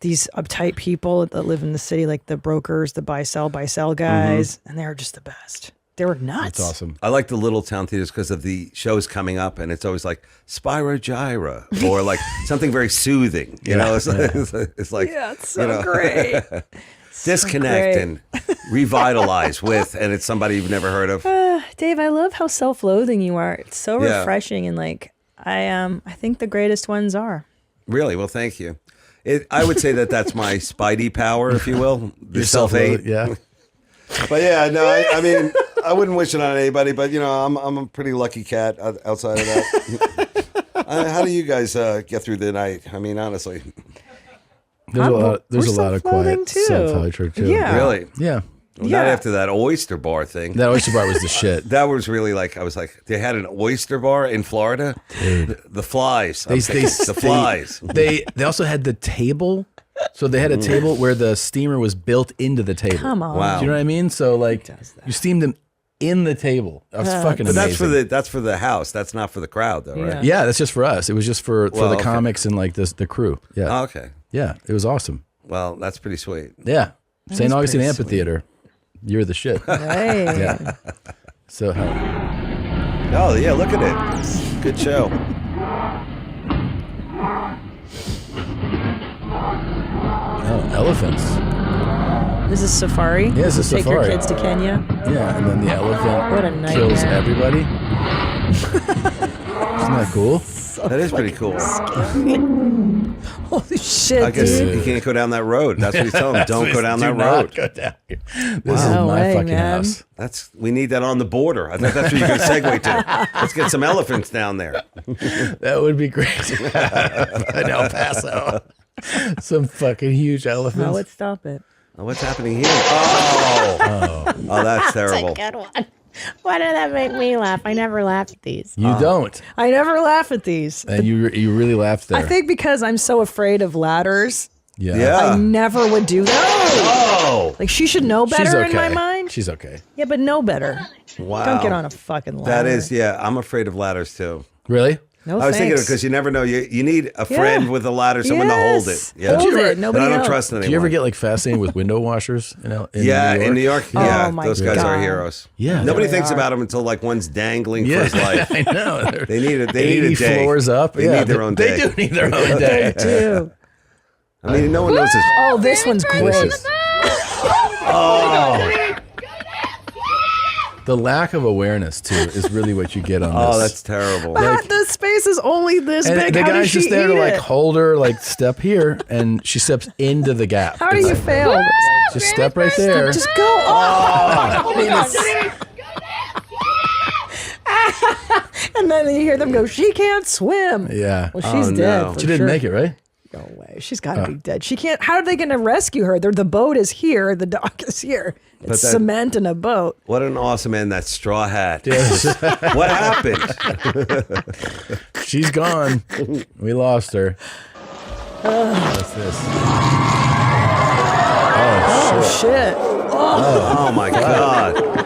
these uptight people that live in the city, the brokers, the buy-sell guys, and they're just the best. They were nuts. That's awesome. I like the little town theaters because of the shows coming up, and it's always Spyro Gyra or something very soothing. It's like it's so great. Disconnect and revitalize with, and it's somebody you've never heard of. Dave, I love how self-loathing you are. It's so refreshing, and I think the greatest ones are. Really? Well, thank you. I would say that's my Spidey power, if you will. The self-hate. Yeah. But yeah, no, I mean, I wouldn't wish it on anybody, but I'm a pretty lucky cat outside of that. How do you guys get through the night? I mean, honestly. There's a lot of quiet self-hatred too. Yeah. Really? Yeah. Well, not after that oyster bar thing. That oyster bar was the shit. That was really I was like, they had an oyster bar in Florida. Dude. The flies. The flies. They also had the table. So they had a table where the steamer was built into the table. Come on. Wow. Do you know what I mean? So you steamed them in the table. That was fucking amazing. But that's for the house. That's not for the crowd though, right? Yeah, that's just for us. It was just for the comics and the crew. Yeah. Oh, okay. Yeah, it was awesome. Well, that's pretty sweet. Yeah. St. Augustine Amphitheater. You're the shit. Right. Yeah. So how? Oh, yeah, look at it. Good show. Oh, elephants. This is safari. Yeah, this is Take safari. your kids to Kenya. Yeah, and then the What a elephant nightmare. kills everybody. Isn't that cool? That is pretty cool. Holy shit, I guess dude. you can't go down that road. That's what he's telling him. Don't go down that Do road. not go down here. This is No my way, fucking man. house. We need that on the border. I think that's what you're going to segue to. Let's get some elephants down there. That would be great. In El Paso. Some fucking huge elephants. No, let's stop it. Oh, what's happening here? Oh, that's terrible. That's a good one. Why did that make me laugh? I never laugh at these. You don't. I never laugh at these. And you really laughed there. I think because I'm so afraid of ladders. Yeah. I never would do that. Oh. Like, she should know better She's okay. in my mind. She's okay. Yeah, but know better. Wow. Don't get on a fucking ladder. That is, yeah. I'm afraid of ladders too. Really? No, I was thinking thanks. because you never know. You need a friend with a ladder, someone to hold it. Yeah. Hold it. And Nobody I don't else. trust anyone. Do you ever get like fascinated with window washers? In In New York, yeah, Oh, my those guys are God. heroes. Yeah, nobody they thinks are. about them until like one's dangling Yeah, for his life. I know. They need a 80 day. floors up. They Yeah, need their own day. They do need their own day. They do. I mean, no one knows this. Oh, this one's great. Oh, The lack of awareness too is really what you get on this. oh, that's terrible. But the space is only this And big. the How does guy's she just there to eat like it? hold her, like step here, and she steps into the gap. How do It's you like, fail? Just step right there. Just go. Oh. I mean, and then you hear them go, she can't swim. Yeah. Well, she's Oh, dead. no. for She didn't sure. make it, right? No way. She's got to be dead. She can't. How are they going to rescue her? The boat is here. The dock is here. It's that- cement and a boat. What an awesome end, that straw hat. Yes. What happened? She's gone. We lost her. What's this? Oh, shit. Oh my God.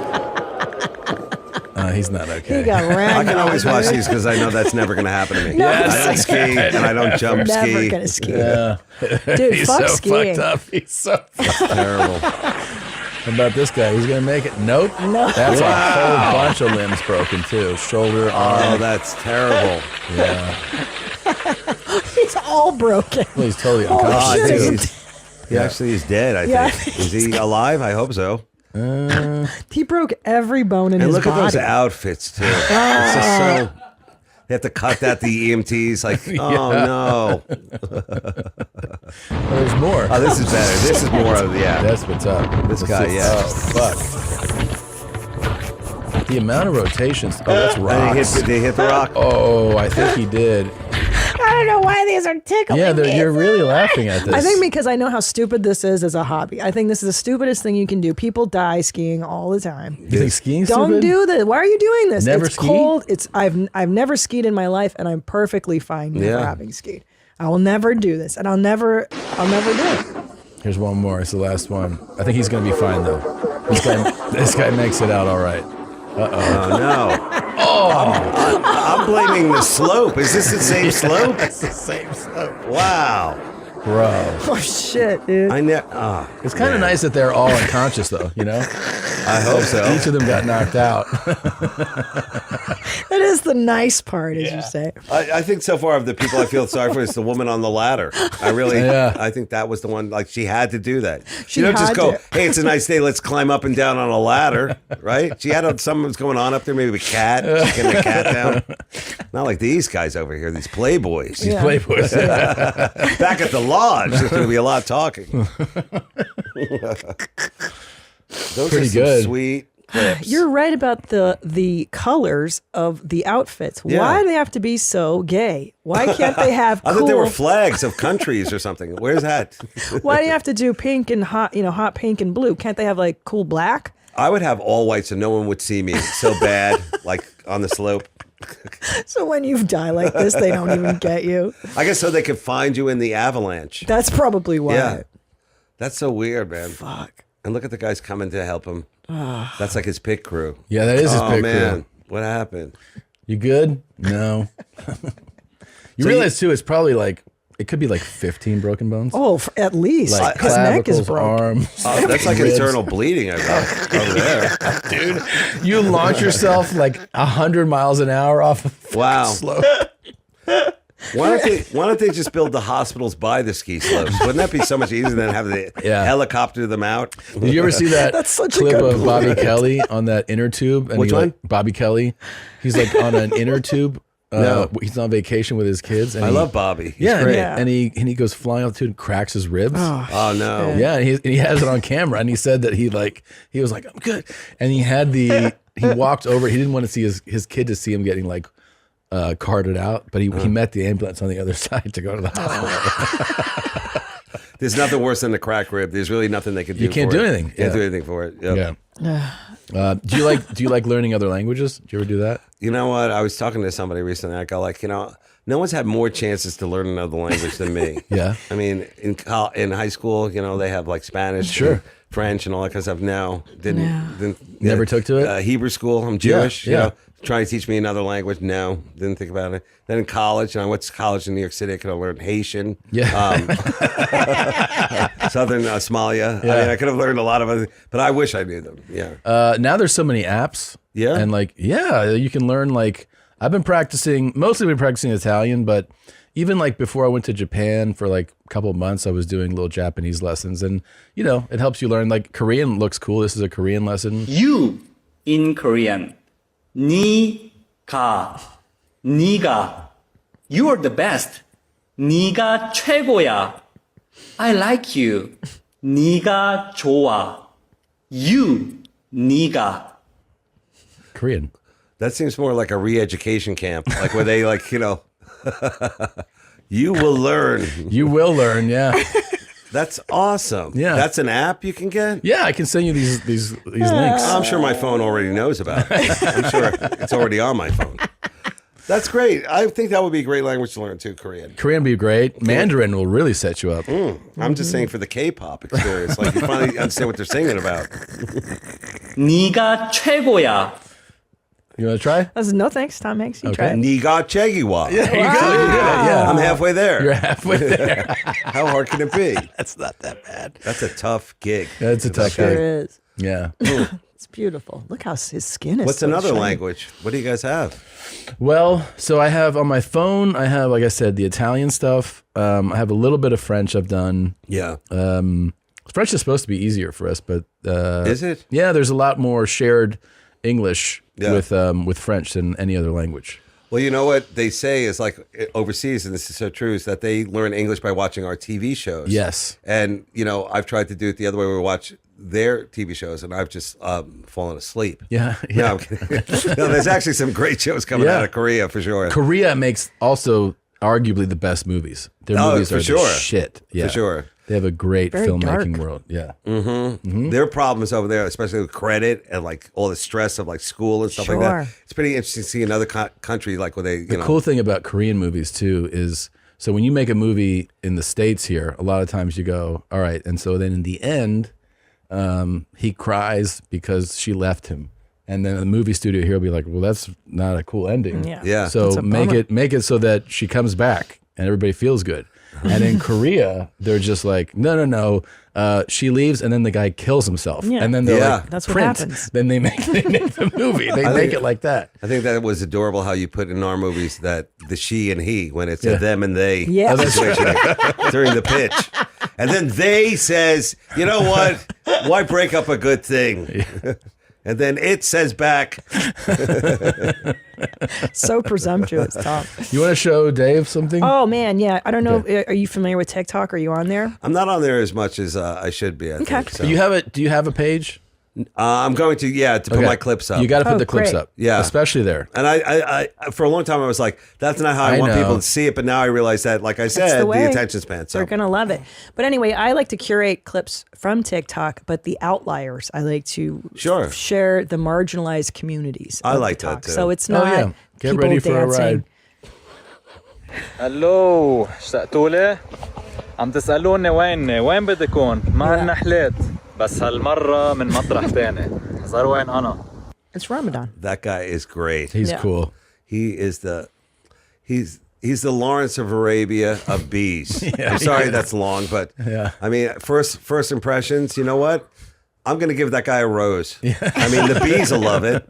He's not okay. He got I rammed. can always watch these because I know that's never going to happen to me. No, I don't ski and I don't jump Never ski. going to ski. Yeah. Dude, He's fuck so skiing. fucked up. He's so Terrible. How about this guy? He's going to make it. Nope. No. That's Wow. a whole bunch of limbs broken too. Shoulder, arm. Oh, that's terrible. Yeah. He's all broken. Well, he's totally Oh, I unconscious think shit. too. he actually is dead, I Yeah. think. Is he alive? I hope so. He broke every bone in And his look body. at those outfits, too. It's just so... They have to cut that, the EMTs. Like, oh, no. Well, there's more. Oh, this is better. This is more of, yeah. That's what's up. This guy, yeah. Oh, fuck. The amount of rotations. Oh, that's And rocks. did he hit the rock? Oh, I think he did. I don't know why these are tickling Yeah, me. you're really laughing at this. I think because I know how stupid this is as a hobby. I think this is the stupidest thing you can do. People die skiing all the time. You think skiing's Don't stupid? do this. Why are you doing this? Never it's ski? cold. I've never skied in my life, and I'm perfectly fine never Yeah. having skied. I will never do this, and I'll never do it. Here's one more. It's the last one. I think he's going to be fine, though. This guy makes it out all right. Uh-oh. Oh, no. I'm blaming the slope. Is this the same slope? It's the same slope. Wow. Bro. Oh shit, dude. It's kind of nice that they're all unconscious, though, you know? I hope so. Each of them got knocked out. That is the nice part, as you say. I think so far of the people I feel sorry for is the woman on the ladder. I think that was the one, like, she had to do that. She you don't just had go, to. hey, it's a nice day, let's climb up and down on a ladder, right? She had something was going on up there, maybe a cat, she getting a cat down. Not like these guys over here, these playboys. These playboys. Back at the lodge, there's going to be a lot of talking. Those Pretty are some good. sweet clips. You're right about the colors of the outfits. Yeah. Why do they have to be so gay? Why can't they have I cool? thought they were flags of countries or something. Where's that? Why do you have to do pink and hot pink and blue? Can't they have like cool black? I would have all white so no one would see me. It's so bad, like on the slope. So when you die like this, they don't even get you. I guess so they could find you in the avalanche. That's probably why. Yeah. That's so weird, man. Fuck. And look at the guys coming to help him. That's like his pit crew. Yeah, that is his pit man. crew. What happened? You good? No. You So realize, too, it's probably like it could be like 15 broken bones. Oh, at least. Like His neck is clavicles, broken. arms. That's like ribs. internal bleeding over there. Dude, you launch yourself like 100 miles an hour off of Wow. slope. Why don't they just build the hospitals by the ski slopes? Wouldn't that be so much easier than have the helicopter them out? Did you ever see that That's such a clip good of Bobby Kelly on that inner tube? And Which one? Bobby Kelly. He's like on an inner tube. No. He's on vacation with his kids. And I love Bobby. He's Yeah, great. and he goes flying altitude and cracks his ribs. Oh no. Yeah, and he has it on camera, and he said that he was like, I'm good, and he walked over. He didn't want to see his kid to see him getting like carted out, but he met the ambulance on the other side to go to the hospital. There's nothing worse than a crack rib. There's really nothing they can do. You can't for do it. anything. Can't Yeah. do anything for it. Yep. Yeah. Do you like learning other languages? Do you ever do that? You know what? I was talking to somebody recently. I go like, no one's had more chances to learn another language than me. Yeah. I mean, in high school, they have like Spanish, Sure. and French, and all that kind of stuff. No, didn't Never took to it? Hebrew school. I'm Jewish. Yeah. Trying to teach me another language. No, didn't think about it. Then in college, I went to college in New York City. I could have learned Haitian. Yeah. Southern Somalia. I mean, I could have learned a lot of other, but I wish I knew them. Yeah. Now there's so many apps. Yeah. And you can learn I've been mostly practicing Italian, but even before I went to Japan for a couple of months, I was doing little Japanese lessons, and it helps you learn. Korean looks cool. This is a Korean lesson. You in Korean. Ni ga. Niga. You are the best. 니가 최고야. I like you. 니가 좋아. You. 니가. Korean. That seems more like a re-education camp, where they you will learn. You will learn, yeah. That's awesome. Yeah. That's an app you can get? Yeah, I can send you these links. I'm sure my phone already knows about it. I'm sure it's already on my phone. That's great. I think that would be a great language to learn too, Korean. Korean would be great. Mandarin will really set you up. I'm just saying for the K-pop experience. You finally understand what they're singing about. 네가 최고야. You want to try? No thanks, Tom Hanks. You try it. Niga Chegiwa. Yeah, you did it. Yeah. I'm halfway there. You're halfway there. How hard can it be? That's not that bad. That's a tough gig. Yeah, it's a tough Sure gig. is. Yeah. It's beautiful. Look how his skin is. What's so another shiny. language? What do you guys have? Well, so I have on my phone, I have, like I said, the Italian stuff. I have a little bit of French I've done. Yeah. French is supposed to be easier for us, but is it? Yeah, there's a lot more shared English Yeah. with French than any other language. Well, you know what they say is overseas, and this is so true, is that they learn English by watching our TV shows. Yes. And, I've tried to do it the other way. We watch their TV shows, and I've just fallen asleep. Yeah. No, I'm kidding. No, there's actually some great shows coming out of Korea for sure. Korea makes also arguably the best movies. Their movies for are sure. the shit. Yeah. For sure. They have a great Very filmmaking dark. world. Yeah. Their problems over there, especially with credit and all the stress of school and stuff like that. Sure. It's pretty interesting to see another country where they, The cool thing about Korean movies too is, so when you make a movie in the States here, a lot of times you go, all right, and so then in the end, he cries because she left him. And then the movie studio here will be like, well, that's not a cool ending. Yeah. Yeah. So That's a make bummer. it so that she comes back and everybody feels good. And in Korea, they're just like, no. She leaves, and then the guy kills himself. Yeah. And then they're Yeah. like, That's what print. happens. Then they make the movie. They I make think- it like that. I think that was adorable how you put in our movies that the she and he, when it's Yeah. a them and they Yeah. Oh, that's situation during the pitch. And then they says, you know what? Why break up a good thing? And then it says back. So presumptuous, Tom. You want to show Dave something? Oh man, yeah. I don't know. Are you familiar with TikTok? Are you on there? I'm not on there as much as I should be, I think. So. Do you have a page? I'm going to put Okay. my clips up. You got to put Oh, the clips great. up. Yeah. Especially there. And I for a long time, I was like, that's not how I I want know. people to see it. But now I realize that, like I That's said, the way. attention span. So They're gonna love it. But anyway, I like to curate clips from TikTok, but the outliers, I like to Sure. share the marginalized communities. I of like TikTok. that, too. So it's Oh, not yeah. Get people ready for a dancing. ride. الو اشتقتوا لي؟ عم تسألوني وين بدي كون؟ ما عنا حليت بس هالمرة من مطرح تاني صار وين أنا؟ It's Ramadan. that guy is great. He's Yeah. cool. He is He's the Lawrence of Arabia of bees. I'm sorry that's long, but I mean, first impressions, you know what? I'm going to give that guy a rose. I mean, the bees will love it.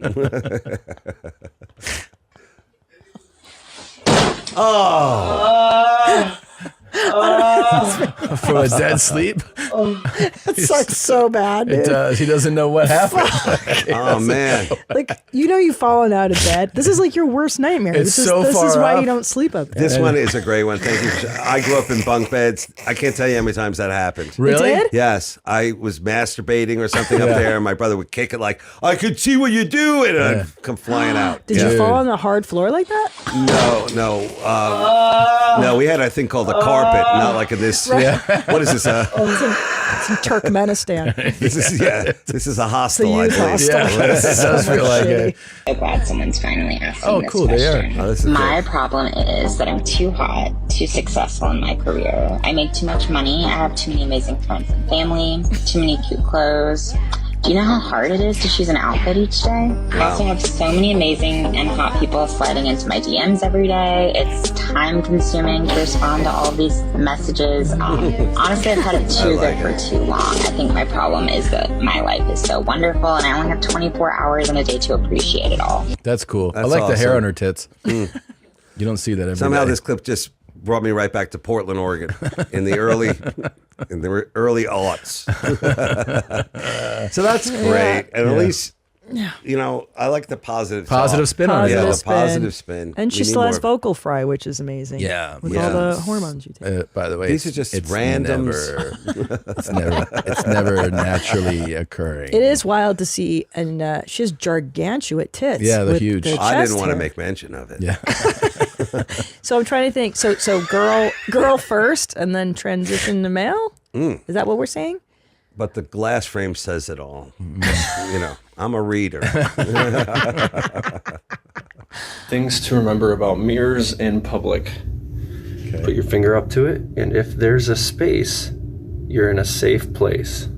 Oh. For a dead sleep. It sucks so bad, dude. It does. He doesn't know what happened. Oh man! Like you've fallen out of bed. This is like your worst nightmare. It's this so is far why up. you don't sleep up there. This one is a great one. Thank you. I grew up in bunk beds. I can't tell you how many times that happened. Really? You did? Yes. I was masturbating or something up there, and my brother would kick it like, I could see what you do, and I'd come flying out. Did you fall on the hard floor like that? No. No, we had a thing called a carpet, not like this. Right. What is this? It's in Turkmenistan. This is a hostel, I youth believe. hostel. Yeah, it does feel like it. So glad someone's finally asking this cool. They are. question. Oh, this is My great. problem is that I'm too hot, too successful in my career. I make too much money. I have too many amazing friends and family, too many cute clothes. Do you know how hard it is to choose an outfit each day? I also have so many amazing and hot people sliding into my DMs every day. It's time consuming to respond to all of these messages. Honestly, I've had it too good for too long. I think my problem is that my life is so wonderful and I only have 24 hours in a day to appreciate it all. That's cool. I That's like the hair awesome. on her tits. You don't see that every Somehow day. this clip just brought me right back to Portland, Oregon, in the early aughts. So that's great, and at least I like the positive spin on it. Yeah, the spin. positive spin. And she We still need has more. vocal fry, which is amazing. Yeah, with yeah. all the hormones you take. By the way, These are just randoms. It's never naturally occurring. It is wild to see, and she has gargantuan tits. Yeah, they're with huge. the I didn't chest want to hair. make mention of it. Yeah. So I'm trying to think. So girl first, and then transition to male. Is that what we're saying? But the glass frame says it all. I'm a reader. Things to remember about mirrors in public. Put your finger up to it, and if there's a space, you're in a safe place.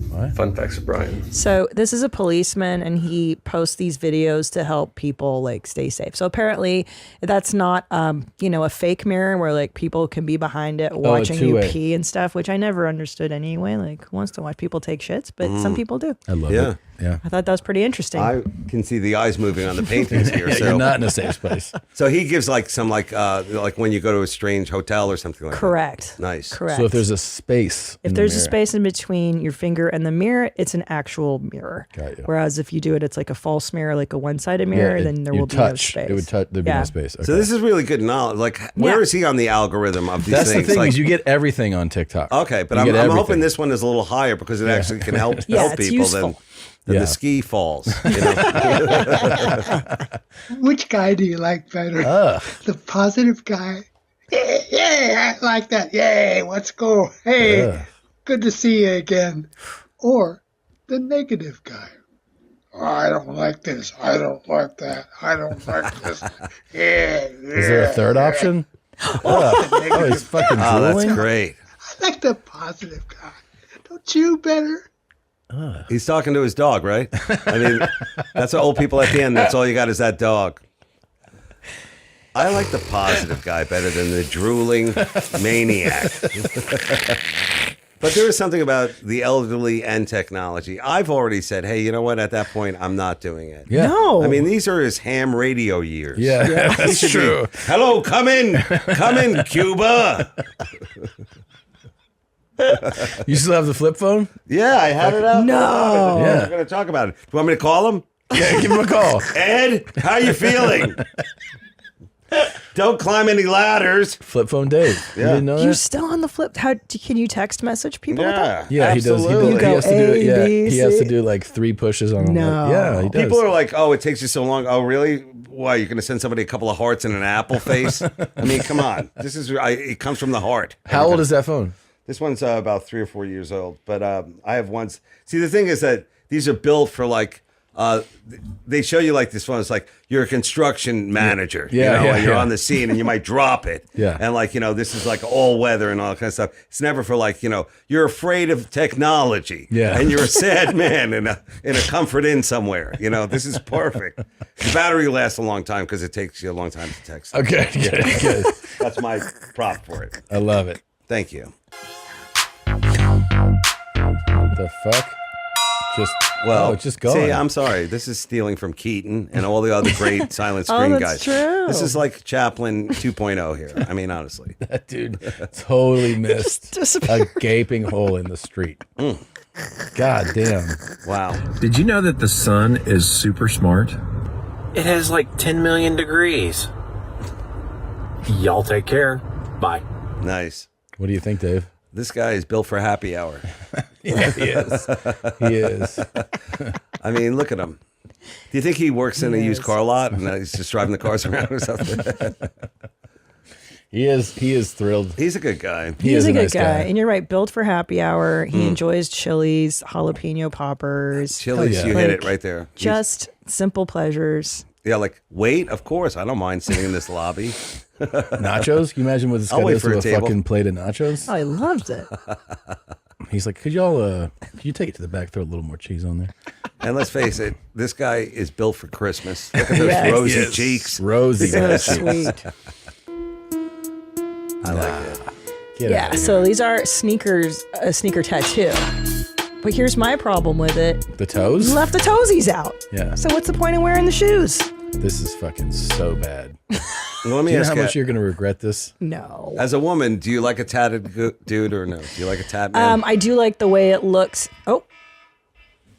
What? Fun facts of Brian. So this is a policeman, and he posts these videos to help people like stay safe. So apparently, that's not a fake mirror where like people can be behind it watching you two-way. pee and stuff, which I never understood anyway. Like, who wants to watch people take shits? But some people do. I love it. Yeah. I thought that was pretty interesting. I can see the eyes moving on the paintings here. Yeah, so you're not in a safe place. So he gives like some like when you go to a strange hotel or something like Correct. that. Nice. Correct. So if there's a space, If there's a space in between your finger and the mirror, it's an actual mirror. Got you. Whereas if you do it, it's like a false mirror, like a one-sided mirror, then there will be no space. It would touch. There'd be no space. Okay. So this is really good knowledge. Like, where is he on the algorithm of these That's things? the thing Like, is you get everything on TikTok. okay, but You I'm get hoping everything. this one is a little higher because it actually can help Yeah, help it's people useful. than Yeah. the ski falls. You know? Which guy do you like better? The positive guy? Yeah, I like that. Yay, let's go. Hey, good to see you again. Or the negative guy? Oh, I don't like this. I don't like that. I don't like this. Yeah. Is there a third option? Oh, he's fucking drooling. That's great. I like the positive guy. Don't you better? He's talking to his dog, right? I mean, that's what old people at the end. That's all you got is that dog. I like the positive guy better than the drooling maniac. But there is something about the elderly and technology. I've already said, hey, you know what? At that point, I'm not doing it. Yeah. No. I mean, these are his ham radio years. Yeah, He that's should be, true. hello, come in, Cuba. You still have the flip phone? Yeah, I had it out. No. We're Yeah. going to talk about it. Do you want me to call him? Yeah, give him a call. Ed, how you feeling? Don't climb any ladders. Flip phone Dave. You Yeah. didn't know You're that? still on the flip. Can you text message people with that? Yeah, he does. absolutely. You go has to do it. Yeah, A, B, he has C. to do like 3 pushes on. No. Yeah, he does. People are like, oh, it takes you so long. Oh, really? Why, you're going to send somebody a couple of hearts and an apple face? I mean, come on. This is it comes from the heart. How old is that phone? This one's about 3 or 4 years old. But I have ones. See, the thing is that these are built for like they show you like this one. It's like you're a construction manager, Yeah, you know, yeah, and you're yeah. on the scene and you might drop it. Yeah. And like, you know, this is like all weather and all that kind of stuff. It's never for like, you know, you're afraid of technology. Yeah. And you're a sad man in a comfort inn somewhere. You know, this is perfect. The battery lasts a long time because it takes you a long time to text. Okay, good. That's my prop for it. I love it. Thank you. The fuck? Well, it's just gone. See, I'm sorry. This is stealing from Keaton and all the other great silent screen that's guys. true. This is like Chaplin 2.0 here. I mean, honestly. That dude totally missed a gaping hole in the street. God damn. Wow. Did you know that the sun is super smart? It has like 10 million degrees. Y'all take care. Bye. Nice. What do you think, Dave? This guy is built for happy hour. Yeah, he is. He is. I mean, look at him. Do you think he works in a used car lot and he's just driving the cars around or something? He is thrilled. He's a good guy. He's a good guy. And you're right, built for happy hour. He enjoys chilies, jalapeno poppers. Chilies, you hit it right there. Just simple pleasures. Yeah, like, wait, of course. I don't mind sitting in this lobby. Nachos? Can you imagine what this guy I'll wait does for to a a table. fucking plate of nachos? Oh, he loved it. He's like, could you take it to the back, throw a little more cheese on there? And let's face it, this guy is built for Christmas. Look at those Yes. rosy Yes. cheeks. Rosy So cheeks. sweet. I like it. Get out Yeah, of so these are sneakers, a sneaker tattoo. But here's my problem with it. The toes? You left the toesies out. Yeah. So what's the point of wearing the shoes? This is fucking so bad. Well, let me Do you know ask how you, much you're going to regret this? No. as a woman, do you like a tatted dude or no? Do you like a tat man? I do like the way it looks. Oh,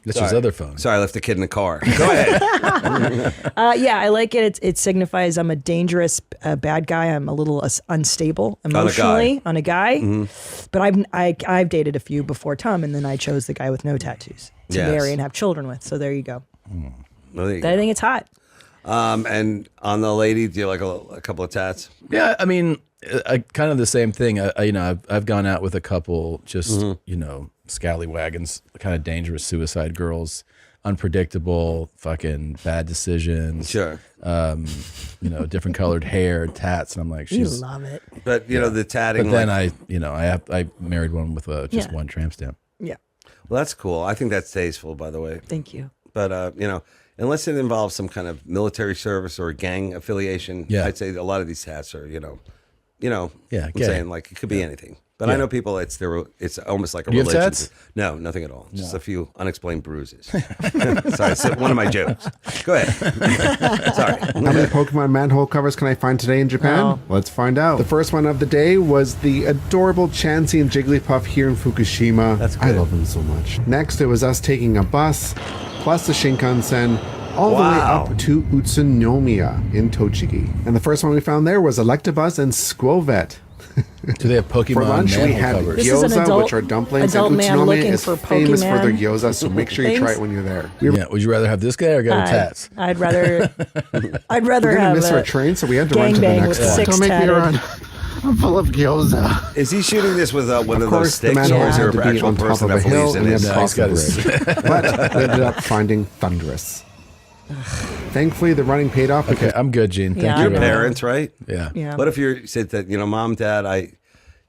That's his other phone. Sorry, I left the kid in the car. Go ahead. yeah, I like it. It signifies I'm a dangerous bad guy. I'm a little unstable emotionally on a guy. Mm-hmm. But I've dated a few before Tom, and then I chose the guy with no tattoos to Yes. marry and have children with. So there you go. Well, there you I go. think it's hot. And on the lady, do you like a couple of tats? Yeah, I mean, kind of the same thing. I've gone out with a couple, just scallywagons, kind of dangerous suicide girls, unpredictable, fucking bad decisions. Sure. Different colored hair, tats, and I'm like, You she's. love it. But you know the tatting. But then like, I married one with just Yeah. one tramp stamp. Yeah. well, that's cool. I think that's tasteful, by the way. Thank you. But unless it involves some kind of military service or gang affiliation, Yeah. I'd say a lot of these hats are, Yeah, I'm gay. saying like it could be anything. But I Yeah. know people. It's almost like a Do you have religion. tats? No, nothing at all. Just a few unexplained bruises. Sorry, so one of my jokes. Go ahead. Sorry. How many Pokemon manhole covers can I find today in Japan? Oh. Let's find out. The first one of the day was the adorable Chansey and Jigglypuff here in Fukushima. That's I good. love them so much. Next, it was us taking a bus, plus the Shinkansen, all the way Wow. up to Utsunomiya in Tochigi. And the first one we found there was Electabuzz and Squovet. Do they have Pokemon For lunch, we manhole had covers? This is an gyoza, adult- which are dumplings, adult and man Utsunomiya looking is for famous for their Pokemon gyoza, so make sure you try things. it when you're there. Yeah, would you rather have this guy or go to tats? I'd rather We're gonna have miss our a train, so we had to run to the gangbang next with one. 6 Don't make me tatted. run. I'm full of gyoza. Is he shooting this with one of those course, the sticks, manhole or is there had to an be actual on top person of a that hill believes in and this? then cross the bridge. But we ended up finding Thunderous. Thankfully, the running paid off. Okay, I'm good, Gene. Thank Yeah, you. Your I'm parents, right? Yeah. Yeah. What if you said that, Mom, Dad,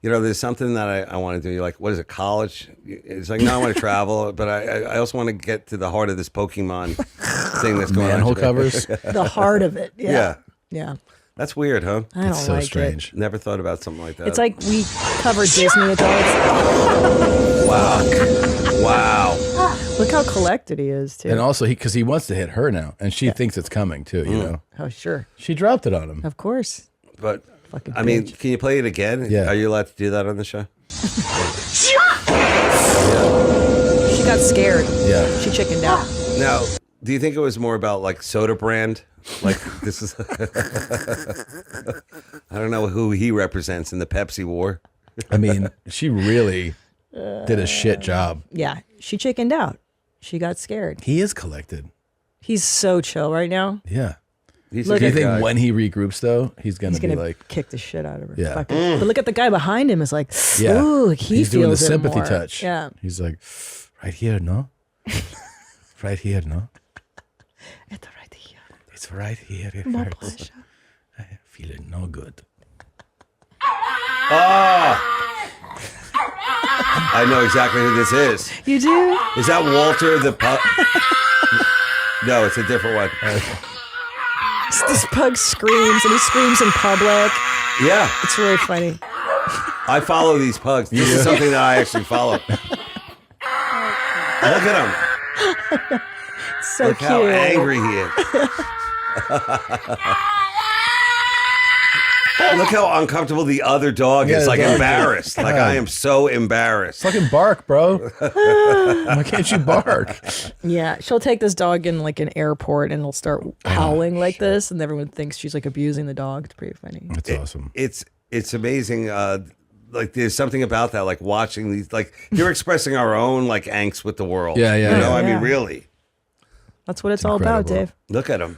there's something that I want to do. You're like, what is it, college? It's like, no, I want to travel, but I also want to get to the heart of this Pokemon thing that's going Manhole on. today. covers? The heart of it. Yeah. Yeah. Yeah. That's weird, huh? I don't It's so like strange. Never thought about something like that. it. It's like we cover Disney adults. wow. Look how collected he is, too. And also, because he wants to hit her now, and she thinks it's coming too. You know, Oh, sure. she dropped it on him. Of course. But Fucking I mean, bitch. can you play it again? Yeah. Are you allowed to do that on the show? She got scared. Yeah. She chickened out. Now, do you think it was more about like soda brand? Like this is, I don't know who he represents in the Pepsi war. I mean, she really did a shit job. Yeah. She chickened out. She got scared. He is collected. He's so chill right now. Yeah. He's Look a Do you good think guy. when he regroups though, he's gonna He's be gonna like, kick the shit out of her. Yeah. Fucking- But look at the guy behind him. Is like, yeah, ooh, he he's doing the feels it sympathy more. touch. Yeah. He's like, right here, no, right here, no. It's right here. It My hurts. pleasure. I feel it no good. I know exactly who this is. You do? Is that Walter the pug? No, it's a different one. This pug screams, and he screams in public. Yeah. It's really funny. I follow these pugs. This is something that I actually follow. Look at him. So Look cute. how angry he is. Look how uncomfortable the other dog is. Like embarrassed. Like I am so embarrassed. Fucking bark, bro. Why can't you bark? Yeah, she'll take this dog in like an airport, and it'll start howling like this, and everyone thinks she's like abusing the dog. It's pretty funny. That's awesome. It's amazing. Like there's something about that. Like watching these. Like you're expressing our own like angst with the world. Yeah. You know, I mean, really. That's what it's all about, Dave. Look at him.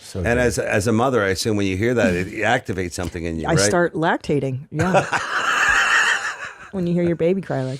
So and as a mother, I assume when you hear that, it activates something in you. I right? start lactating. Yeah. When you hear your baby cry like